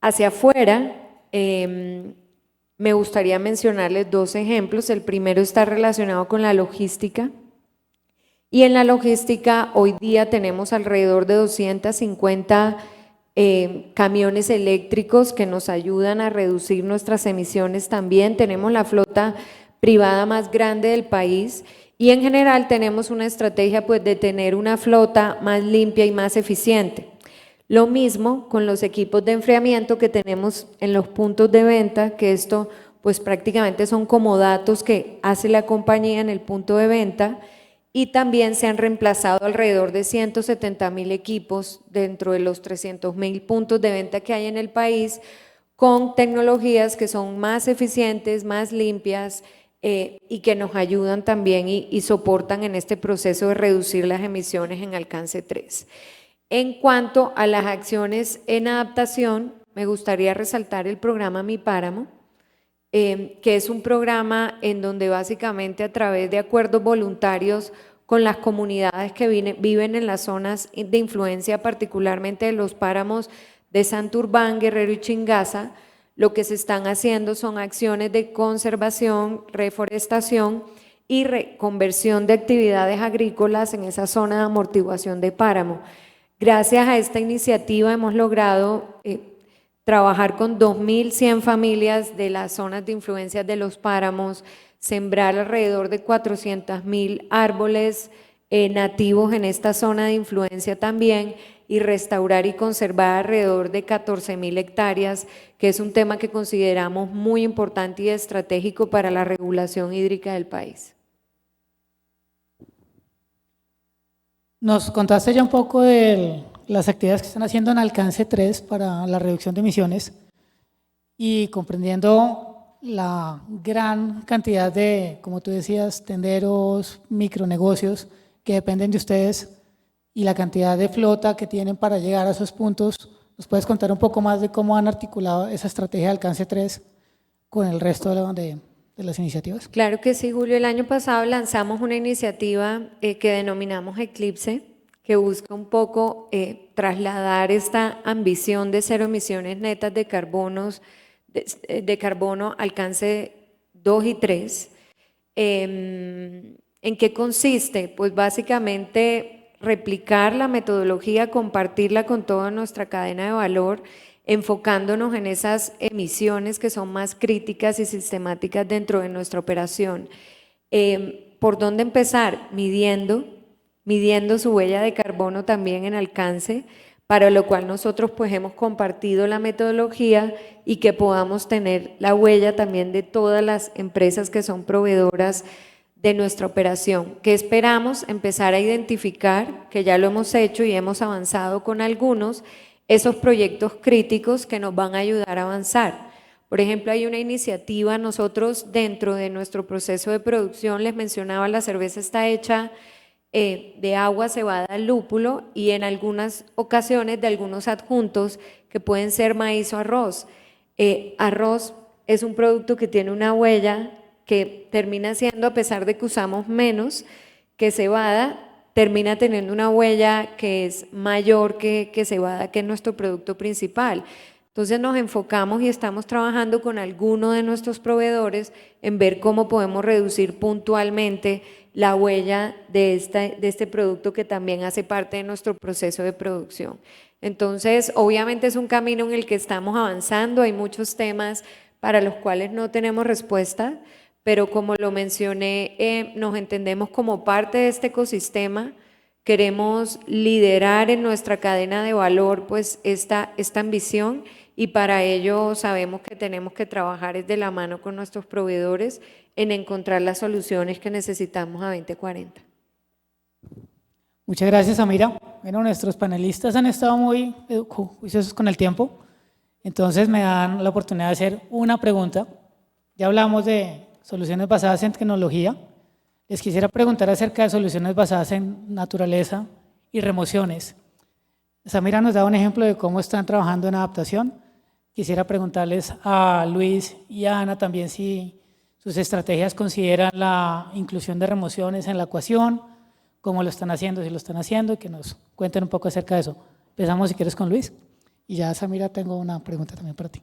Hacia afuera, me gustaría mencionarles dos ejemplos. El primero está relacionado con la logística. Y en la logística hoy día tenemos alrededor de 250 camiones eléctricos que nos ayudan a reducir nuestras emisiones también. Tenemos la flota privada más grande del país y en general tenemos una estrategia pues de tener una flota más limpia y más eficiente. Lo mismo con los equipos de enfriamiento que tenemos en los puntos de venta, que esto pues prácticamente son como datos que hace la compañía en el punto de venta. Y también se han reemplazado alrededor de 170.000 equipos dentro de los 300.000 puntos de venta que hay en el país, con tecnologías que son más eficientes, más limpias y que nos ayudan también y soportan en este proceso de reducir las emisiones en alcance 3. En cuanto a las acciones en adaptación, me gustaría resaltar el programa Mi Páramo, que es un programa en donde básicamente a través de acuerdos voluntarios con las comunidades que viven en las zonas de influencia, particularmente de los páramos de Santurbán, Guerrero y Chingaza, lo que se están haciendo son acciones de conservación, reforestación y reconversión de actividades agrícolas en esa zona de amortiguación de páramo. Gracias a esta iniciativa hemos logrado trabajar con 2.100 familias de las zonas de influencia de los páramos, sembrar alrededor de 400.000 árboles nativos en esta zona de influencia también, y restaurar y conservar alrededor de 14.000 hectáreas, que es un tema que consideramos muy importante y estratégico para la regulación hídrica del país. Nos contaste ya un poco de las actividades que están haciendo en alcance 3 para la reducción de emisiones, y comprendiendo la gran cantidad de, como tú decías, tenderos, micronegocios que dependen de ustedes y la cantidad de flota que tienen para llegar a esos puntos, ¿nos puedes contar un poco más de cómo han articulado esa estrategia de alcance 3 con el resto de las iniciativas? Claro que sí, Julio. El año pasado lanzamos una iniciativa que denominamos Eclipse, que busca un poco trasladar esta ambición de cero emisiones netas de carbono alcance 2 y 3. ¿En qué consiste? Pues básicamente replicar la metodología, compartirla con toda nuestra cadena de valor, enfocándonos en esas emisiones que son más críticas y sistemáticas dentro de nuestra operación. ¿Por dónde empezar? Midiendo su huella de carbono también en alcance, para lo cual nosotros pues hemos compartido la metodología y que podamos tener la huella también de todas las empresas que son proveedoras de nuestra operación, que esperamos empezar a identificar, que ya lo hemos hecho y hemos avanzado con algunos, esos proyectos críticos que nos van a ayudar a avanzar. Por ejemplo, hay una iniciativa, nosotros dentro de nuestro proceso de producción, les mencionaba, la cerveza está hecha de agua, cebada, lúpulo y en algunas ocasiones de algunos adjuntos que pueden ser maíz o arroz. Arroz es un producto que tiene una huella que termina siendo, a pesar de que usamos menos que cebada, termina teniendo una huella que es mayor que cebada, que es nuestro producto principal. Entonces nos enfocamos y estamos trabajando con alguno de nuestros proveedores en ver cómo podemos reducir puntualmente la huella de este producto que también hace parte de nuestro proceso de producción. Entonces, obviamente es un camino en el que estamos avanzando, hay muchos temas para los cuales no tenemos respuesta, pero como lo mencioné, nos entendemos como parte de este ecosistema. Queremos liderar en nuestra cadena de valor pues esta ambición, y para ello sabemos que tenemos que trabajar de la mano con nuestros proveedores en encontrar las soluciones que necesitamos a 2040. Muchas gracias, Samira. Bueno, nuestros panelistas han estado muy juiciosos con el tiempo, entonces me dan la oportunidad de hacer una pregunta. Ya hablamos de soluciones basadas en tecnología. Les quisiera preguntar acerca de soluciones basadas en naturaleza y remociones. Samira nos da un ejemplo de cómo están trabajando en adaptación. Quisiera preguntarles a Luis y a Ana también si sus estrategias consideran la inclusión de remociones en la ecuación, cómo lo están haciendo, si lo están haciendo, y que nos cuenten un poco acerca de eso. Empezamos, si quieres, con Luis. Y ya, Samira, tengo una pregunta también para ti.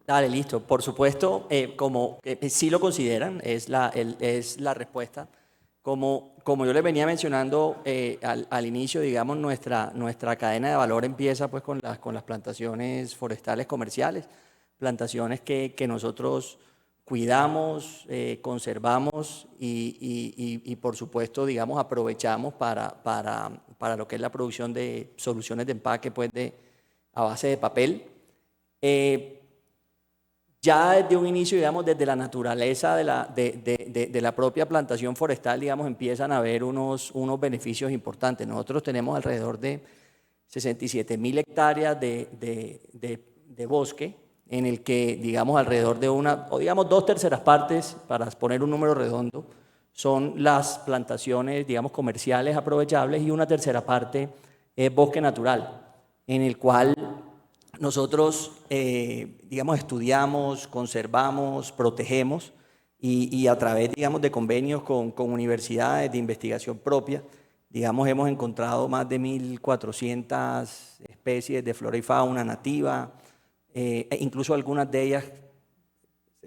Dale, listo. Por supuesto, como sí lo consideran, es la respuesta. Como yo les venía mencionando al inicio, digamos, nuestra cadena de valor empieza pues con las plantaciones forestales comerciales, plantaciones que nosotros cuidamos, conservamos y por supuesto, digamos, aprovechamos para lo que es la producción de soluciones de empaque pues a base de papel. Ya desde un inicio, digamos, desde la naturaleza de la propia plantación forestal, digamos, empiezan a haber unos beneficios importantes. Nosotros tenemos alrededor de 67.000 hectáreas de bosque, en el que, digamos, alrededor de digamos, 2/3 partes, para poner un número redondo, son las plantaciones, digamos, comerciales aprovechables, y 1/3 parte es bosque natural, en el cual nosotros, digamos, estudiamos, conservamos, protegemos y a través, digamos, de convenios con universidades de investigación propia, digamos, hemos encontrado más de 1.400 especies de flora y fauna nativa, incluso algunas de ellas,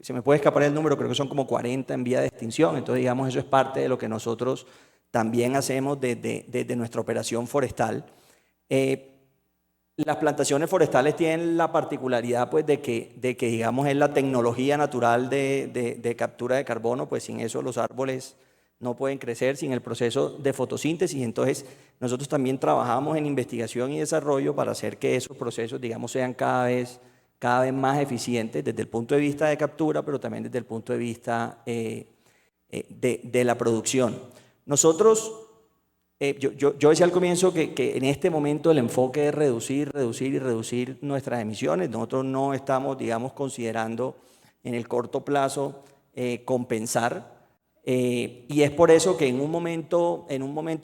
se me puede escapar el número, creo que son como 40 en vía de extinción. Entonces, digamos, eso es parte de lo que nosotros también hacemos desde nuestra operación forestal. Las plantaciones forestales tienen la particularidad pues, de que digamos, es la tecnología natural de captura de carbono, pues sin eso los árboles no pueden crecer, sin el proceso de fotosíntesis. Entonces, nosotros también trabajamos en investigación y desarrollo para hacer que esos procesos, digamos, sean cada vez más eficientes desde el punto de vista de captura, pero también desde el punto de vista de la producción. Nosotros, yo decía al comienzo que en este momento el enfoque es reducir nuestras emisiones. Nosotros no estamos, digamos, considerando en el corto plazo compensar, y es por eso que en un momento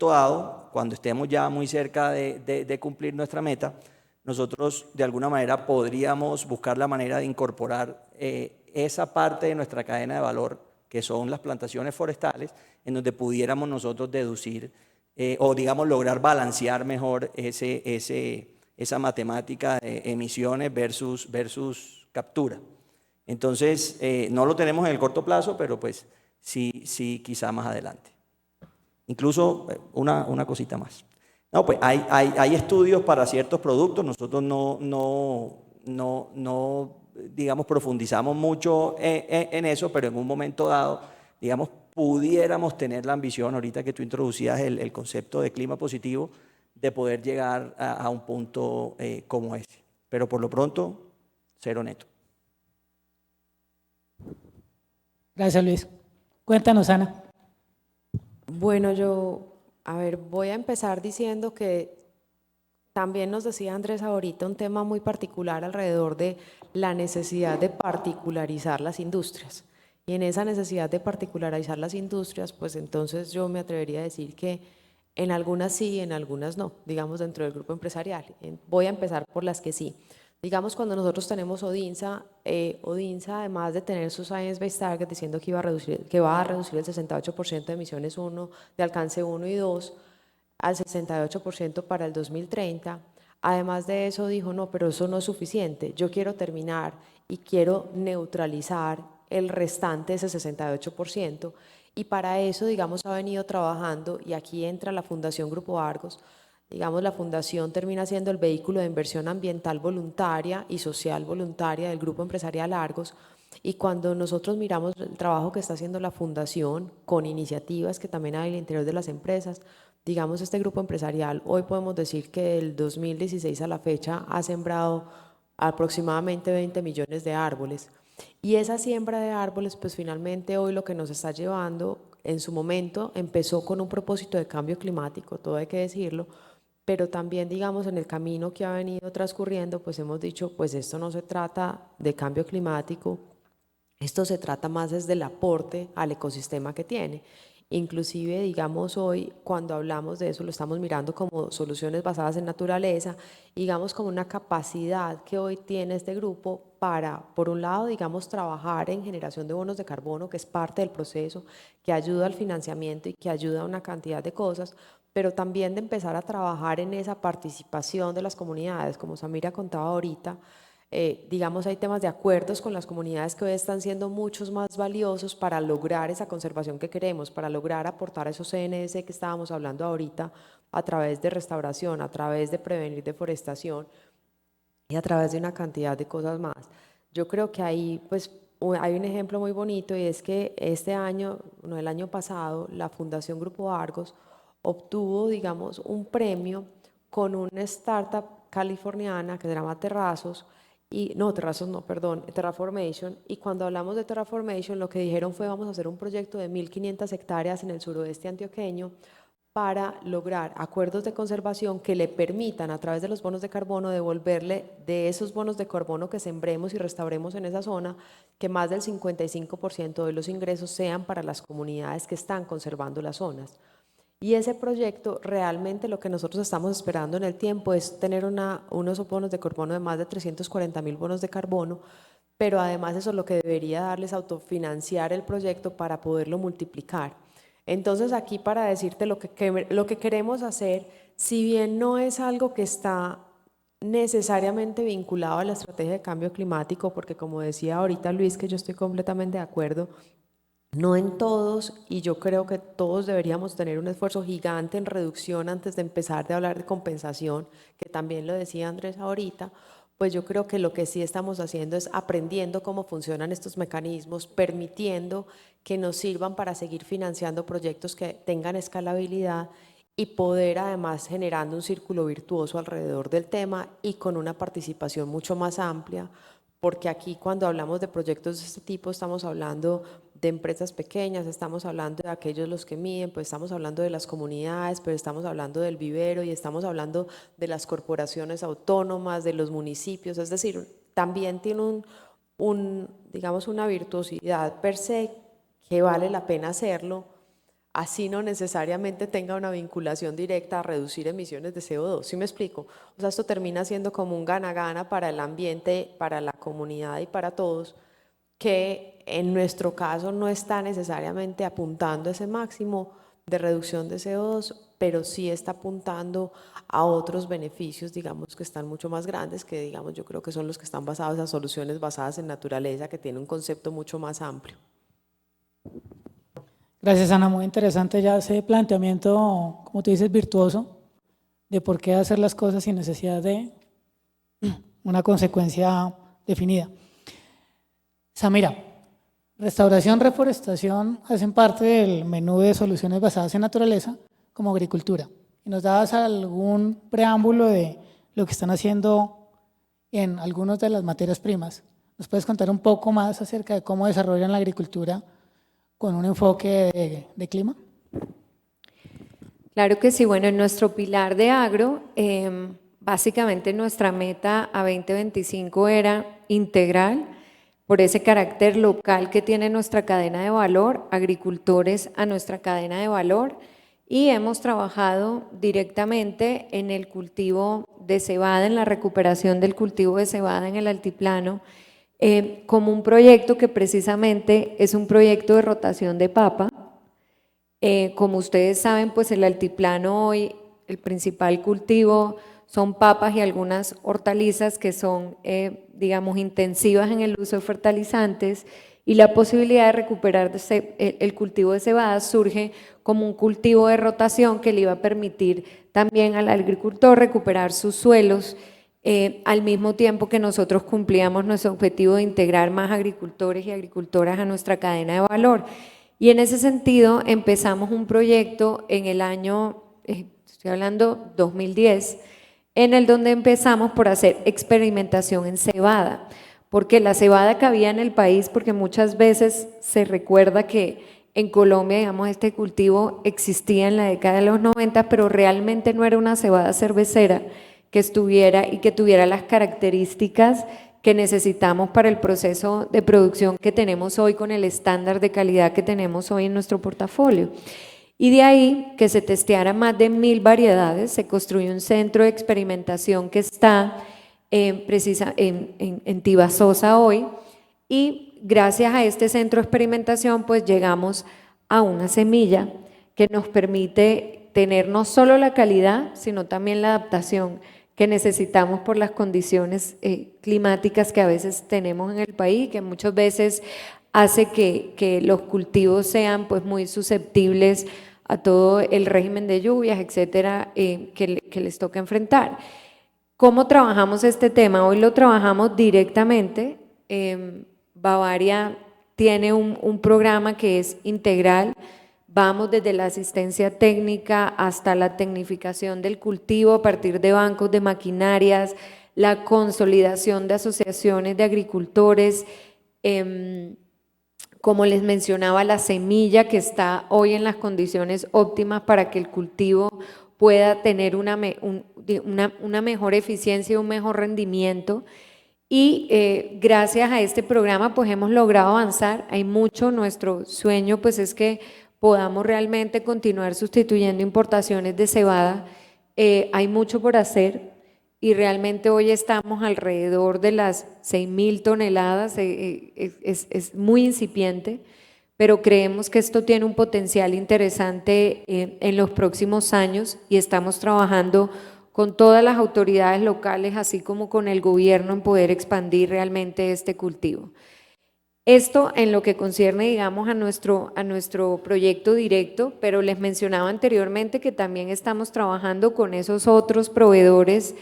dado, cuando estemos ya muy cerca de cumplir nuestra meta, nosotros de alguna manera podríamos buscar la manera de incorporar esa parte de nuestra cadena de valor, que son las plantaciones forestales, en donde pudiéramos nosotros deducir o digamos lograr balancear mejor esa matemática de emisiones versus captura. Entonces, no lo tenemos en el corto plazo, pero pues sí quizá más adelante. Incluso una cosita más. No, pues hay estudios para ciertos productos. Nosotros no digamos, profundizamos mucho en eso, pero en un momento dado, digamos, pudiéramos tener la ambición, ahorita que tú introducías el concepto de clima positivo, de poder llegar a un punto como ese. Pero por lo pronto, cero neto. Gracias, Luis. Cuéntanos, Ana. Bueno, voy a empezar diciendo que también nos decía Andrés ahorita un tema muy particular alrededor de la necesidad de particularizar las industrias. Y en esa necesidad de particularizar las industrias, pues entonces yo me atrevería a decir que en algunas sí, en algunas no, digamos dentro del grupo empresarial. Voy a empezar por las que sí. Digamos, cuando nosotros tenemos Odinsa, además de tener su Science Based Target diciendo que va a reducir el 68% de emisiones de alcance 1 y 2 al 68% para el 2030, además de eso dijo, no, pero eso no es suficiente, yo quiero terminar y quiero neutralizar el restante de ese 68%, y para eso, digamos, ha venido trabajando, y aquí entra la Fundación Grupo Argos. Digamos, la fundación termina siendo el vehículo de inversión ambiental voluntaria y social voluntaria del Grupo Empresarial Argos, Y cuando nosotros miramos el trabajo que está haciendo la fundación con iniciativas que también hay al interior de las empresas, digamos, este grupo empresarial, hoy podemos decir que del 2016 a la fecha ha sembrado aproximadamente 20 millones de árboles. Y esa siembra de árboles, pues finalmente hoy lo que nos está llevando, en su momento empezó con un propósito de cambio climático, todo hay que decirlo, pero también, digamos, en el camino que ha venido transcurriendo, pues hemos dicho, pues esto no se trata de cambio climático, esto se trata más es del aporte al ecosistema que tiene. Inclusive, digamos, hoy cuando hablamos de eso lo estamos mirando como soluciones basadas en naturaleza, digamos como una capacidad que hoy tiene este grupo para, por un lado, digamos, trabajar en generación de bonos de carbono, que es parte del proceso, que ayuda al financiamiento y que ayuda a una cantidad de cosas, pero también de empezar a trabajar en esa participación de las comunidades, como Samira contaba ahorita. Digamos, hay temas de acuerdos con las comunidades que hoy están siendo muchos más valiosos para lograr esa conservación que queremos, para lograr aportar a esos CNS que estábamos hablando ahorita a través de restauración, a través de prevenir deforestación y a través de una cantidad de cosas más. Yo creo que ahí pues hay un ejemplo muy bonito y es que este año, no, el año pasado, la Fundación Grupo Argos obtuvo, digamos, un premio con una startup californiana que se llama Terrazos, Terraformation, y cuando hablamos de Terraformation lo que dijeron fue vamos a hacer un proyecto de 1.500 hectáreas en el suroeste antioqueño para lograr acuerdos de conservación que le permitan a través de los bonos de carbono devolverle de esos bonos de carbono que sembremos y restauremos en esa zona, que más del 55% de los ingresos sean para las comunidades que están conservando las zonas. Y ese proyecto realmente lo que nosotros estamos esperando en el tiempo es tener unos bonos de carbono de más de 340.000 bonos de carbono, pero además eso es lo que debería darles autofinanciar el proyecto para poderlo multiplicar. Entonces aquí para decirte lo que queremos hacer, si bien no es algo que está necesariamente vinculado a la estrategia de cambio climático, porque como decía ahorita Luis, que yo estoy completamente de acuerdo, no en todos, y yo creo que todos deberíamos tener un esfuerzo gigante en reducción antes de empezar de hablar de compensación, que también lo decía Andrés ahorita, pues yo creo que lo que sí estamos haciendo es aprendiendo cómo funcionan estos mecanismos, permitiendo que nos sirvan para seguir financiando proyectos que tengan escalabilidad y poder además generando un círculo virtuoso alrededor del tema y con una participación mucho más amplia, porque aquí cuando hablamos de proyectos de este tipo estamos hablando de empresas pequeñas, estamos hablando de aquellos los que miden, pues estamos hablando de las comunidades, pero estamos hablando del vivero y estamos hablando de las corporaciones autónomas, de los municipios, es decir, también tiene digamos, una virtuosidad per se que vale la pena hacerlo, así no necesariamente tenga una vinculación directa a reducir emisiones de CO2, ¿sí me explico? O sea, esto termina siendo como un gana-gana para el ambiente, para la comunidad y para todos, que en nuestro caso no está necesariamente apuntando a ese máximo de reducción de CO2, pero sí está apuntando a otros beneficios, digamos, que están mucho más grandes, que digamos yo creo que son los que están basados en soluciones basadas en naturaleza, que tienen un concepto mucho más amplio. Gracias, Ana. Muy interesante ya ese planteamiento, como tú dices, virtuoso, de por qué hacer las cosas sin necesidad de una consecuencia definida. Samira, restauración, reforestación hacen parte del menú de soluciones basadas en naturaleza como agricultura. ¿Y nos dabas algún preámbulo de lo que están haciendo en algunas de las materias primas? ¿Nos puedes contar un poco más acerca de cómo desarrollan la agricultura con un enfoque de clima? Claro que sí. Bueno, en nuestro pilar de agro, básicamente nuestra meta a 2025 era integral, por ese carácter local que tiene nuestra cadena de valor, agricultores a nuestra cadena de valor, y hemos trabajado directamente en el cultivo de cebada, en la recuperación del cultivo de cebada en el altiplano, como un proyecto que precisamente es un proyecto de rotación de papa. Como ustedes saben, pues el altiplano hoy, el principal cultivo son papas y algunas hortalizas que son, digamos, intensivas en el uso de fertilizantes, y la posibilidad de recuperar el cultivo de cebada surge como un cultivo de rotación que le iba a permitir también al agricultor recuperar sus suelos al mismo tiempo que nosotros cumplíamos nuestro objetivo de integrar más agricultores y agricultoras a nuestra cadena de valor. Y en ese sentido empezamos un proyecto en el año, estoy hablando 2010, en el donde empezamos por hacer experimentación en cebada, porque la cebada cabía en el país, porque muchas veces se recuerda que en Colombia, digamos, este cultivo existía en la década de los 90, pero realmente no era una cebada cervecera que estuviera y que tuviera las características que necesitamos para el proceso de producción que tenemos hoy, con el estándar de calidad que tenemos hoy en nuestro portafolio. Y de ahí que se testearan más de 1000 variedades, se construyó un centro de experimentación que está en Tibasosa hoy, y gracias a este centro de experimentación pues llegamos a una semilla que nos permite tener no solo la calidad, sino también la adaptación que necesitamos por las condiciones climáticas que a veces tenemos en el país, que muchas veces hace que los cultivos sean pues muy susceptibles a todo el régimen de lluvias, etcétera, que les toca enfrentar. ¿Cómo trabajamos este tema? Hoy lo trabajamos directamente. Bavaria tiene un programa que es integral. Vamos desde la asistencia técnica hasta la tecnificación del cultivo a partir de bancos de maquinarias, la consolidación de asociaciones de agricultores, como les mencionaba, la semilla que está hoy en las condiciones óptimas para que el cultivo pueda tener una mejor eficiencia y un mejor rendimiento. Y gracias a este programa pues hemos logrado avanzar. Hay mucho, nuestro sueño pues es que podamos realmente continuar sustituyendo importaciones de cebada. Hay mucho por hacer y realmente hoy estamos alrededor de las 6.000 toneladas, es muy incipiente, pero creemos que esto tiene un potencial interesante en los próximos años y estamos trabajando con todas las autoridades locales, así como con el gobierno, en poder expandir realmente este cultivo. Esto en lo que concierne, digamos, a nuestro proyecto directo, pero les mencionaba anteriormente que también estamos trabajando con esos otros proveedores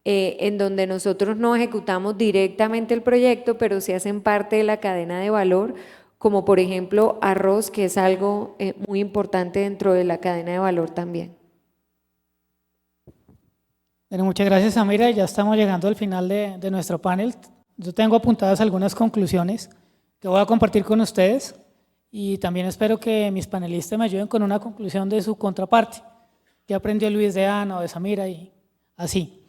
en donde nosotros no ejecutamos directamente el proyecto, pero sí hacen parte de la cadena de valor, como por ejemplo arroz, que es algo muy importante dentro de la cadena de valor también. Bueno, muchas gracias, Samira. Ya estamos llegando al final de nuestro panel. Yo tengo apuntadas algunas conclusiones que voy a compartir con ustedes y también espero que mis panelistas me ayuden con una conclusión de su contraparte. ¿Qué aprendió Luis de Ana o de Samira? Y así.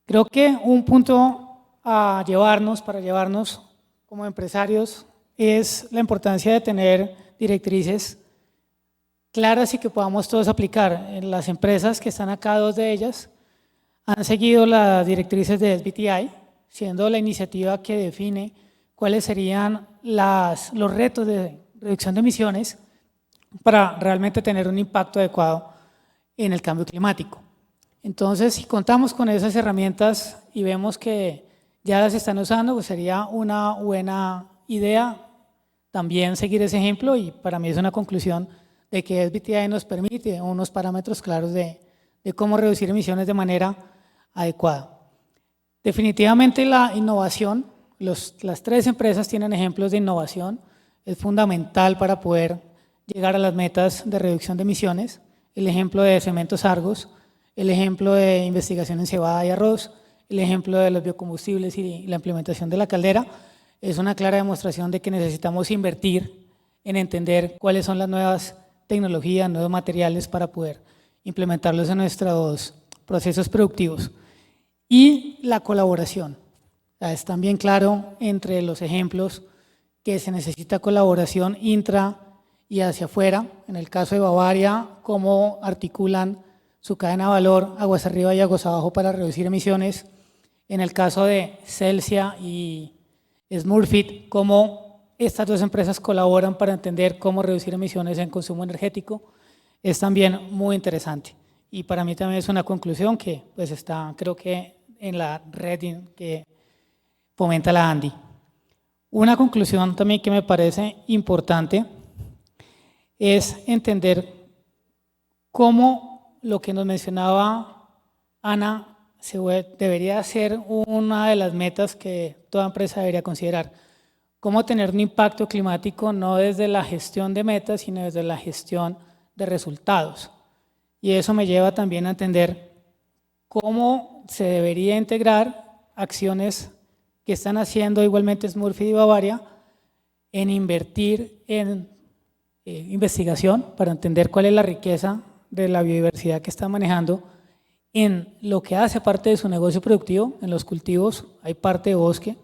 Creo que un punto para llevarnos como empresarios es la importancia de tener directrices claras y que podamos todos aplicar. En las empresas que están acá, 2 de ellas han seguido las directrices de SBTI, siendo la iniciativa que define cuáles serían los retos de reducción de emisiones para realmente tener un impacto adecuado en el cambio climático. Entonces, si contamos con esas herramientas y vemos que ya las están usando, pues sería una buena idea también seguir ese ejemplo, y para mí es una conclusión de que SBTI nos permite unos parámetros claros de cómo reducir emisiones de manera adecuada. Definitivamente la innovación, las 3 empresas tienen ejemplos de innovación, es fundamental para poder llegar a las metas de reducción de emisiones. El ejemplo de Cementos Argos, el ejemplo de investigación en cebada y arroz, el ejemplo de los biocombustibles y la implementación de la caldera, es una clara demostración de que necesitamos invertir en entender cuáles son las nuevas tecnologías, nuevos materiales para poder implementarlos en nuestros procesos productivos. Y la colaboración. Es también claro entre los ejemplos que se necesita colaboración intra y hacia afuera. En el caso de Bavaria, cómo articulan su cadena de valor aguas arriba y aguas abajo para reducir emisiones. En el caso de Celsia y Smurfit, cómo estas 2 empresas colaboran para entender cómo reducir emisiones en consumo energético, es también muy interesante. Y para mí también es una conclusión que pues está, creo que en la red que fomenta la ANDI. Una conclusión también que me parece importante es entender cómo lo que nos mencionaba Ana debería ser una de las metas que toda empresa debería considerar. Cómo tener un impacto climático no desde la gestión de metas, sino desde la gestión de resultados. Y eso me lleva también a entender cómo se debería integrar acciones que están haciendo igualmente Smurfit y Bavaria en invertir en investigación para entender cuál es la riqueza de la biodiversidad que está manejando en lo que hace parte de su negocio productivo. En los cultivos hay parte de bosque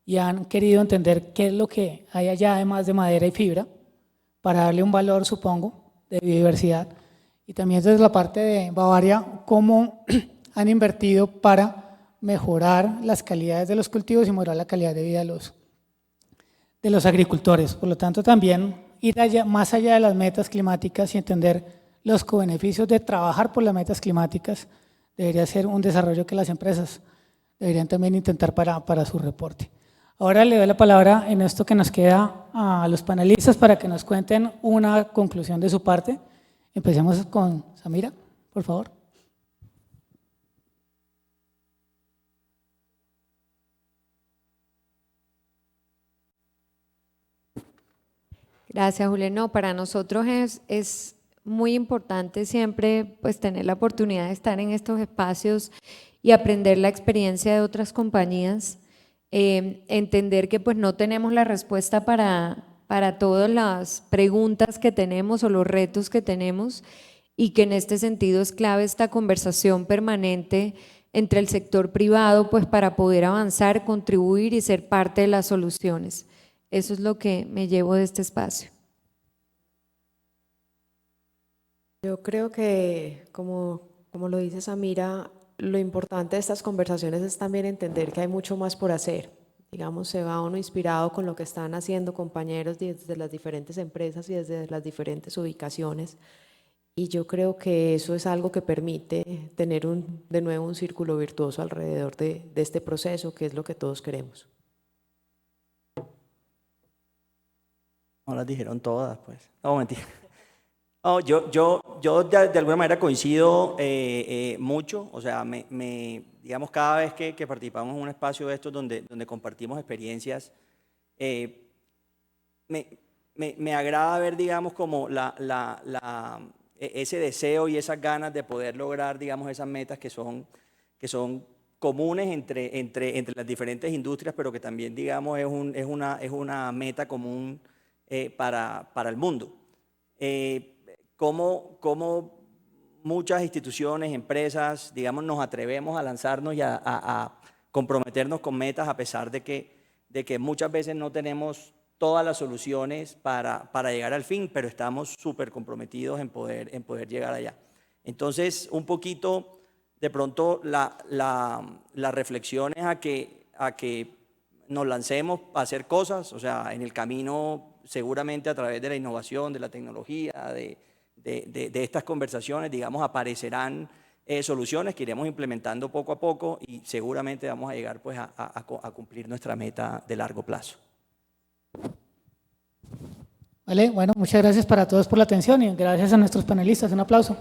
y han querido entender qué es lo que hay allá además de madera y fibra para darle un valor, supongo, de biodiversidad. Y también desde la parte de Bavaria, cómo han invertido para mejorar las calidades de los cultivos y mejorar la calidad de vida de los agricultores. Por lo tanto, también ir más allá de las metas climáticas y entender los cobeneficios de trabajar por las metas climáticas debería ser un desarrollo que las empresas deberían también intentar para su reporte. Ahora le doy la palabra en esto que nos queda a los panelistas para que nos cuenten una conclusión de su parte. Empecemos con Samira, por favor. Gracias, Julián. No, para nosotros es muy importante siempre pues, tener la oportunidad de estar en estos espacios y aprender la experiencia de otras compañías, entender que pues, no tenemos la respuesta para todas las preguntas que tenemos o los retos que tenemos y que en este sentido es clave esta conversación permanente entre el sector privado pues, para poder avanzar, contribuir y ser parte de las soluciones. Eso es lo que me llevo de este espacio. Yo creo que, como lo dice Samira, lo importante de estas conversaciones es también entender que hay mucho más por hacer. Digamos, se va uno inspirado con lo que están haciendo compañeros desde las diferentes empresas y desde las diferentes ubicaciones. Y yo creo que eso es algo que permite tener de nuevo un círculo virtuoso alrededor de este proceso, que es lo que todos queremos. No las dijeron todas, pues. No, mentira. No, yo de alguna manera coincido mucho, o sea, digamos, cada vez que participamos en un espacio de estos donde compartimos experiencias, me agrada ver, digamos, como ese deseo y esas ganas de poder lograr, digamos, esas metas que son comunes entre las diferentes industrias, pero que también, digamos, es una meta común para el mundo. Cómo muchas instituciones, empresas, digamos, nos atrevemos a lanzarnos y a comprometernos con metas a pesar de que muchas veces no tenemos todas las soluciones para llegar al fin, pero estamos súper comprometidos en poder llegar allá. Entonces, un poquito, de pronto, la reflexión es a que nos lancemos a hacer cosas, o sea, en el camino seguramente a través de la innovación, de la tecnología, de estas conversaciones, digamos, aparecerán soluciones que iremos implementando poco a poco y seguramente vamos a llegar pues, a cumplir nuestra meta de largo plazo. Vale, bueno, muchas gracias para todos por la atención y gracias a nuestros panelistas. Un aplauso.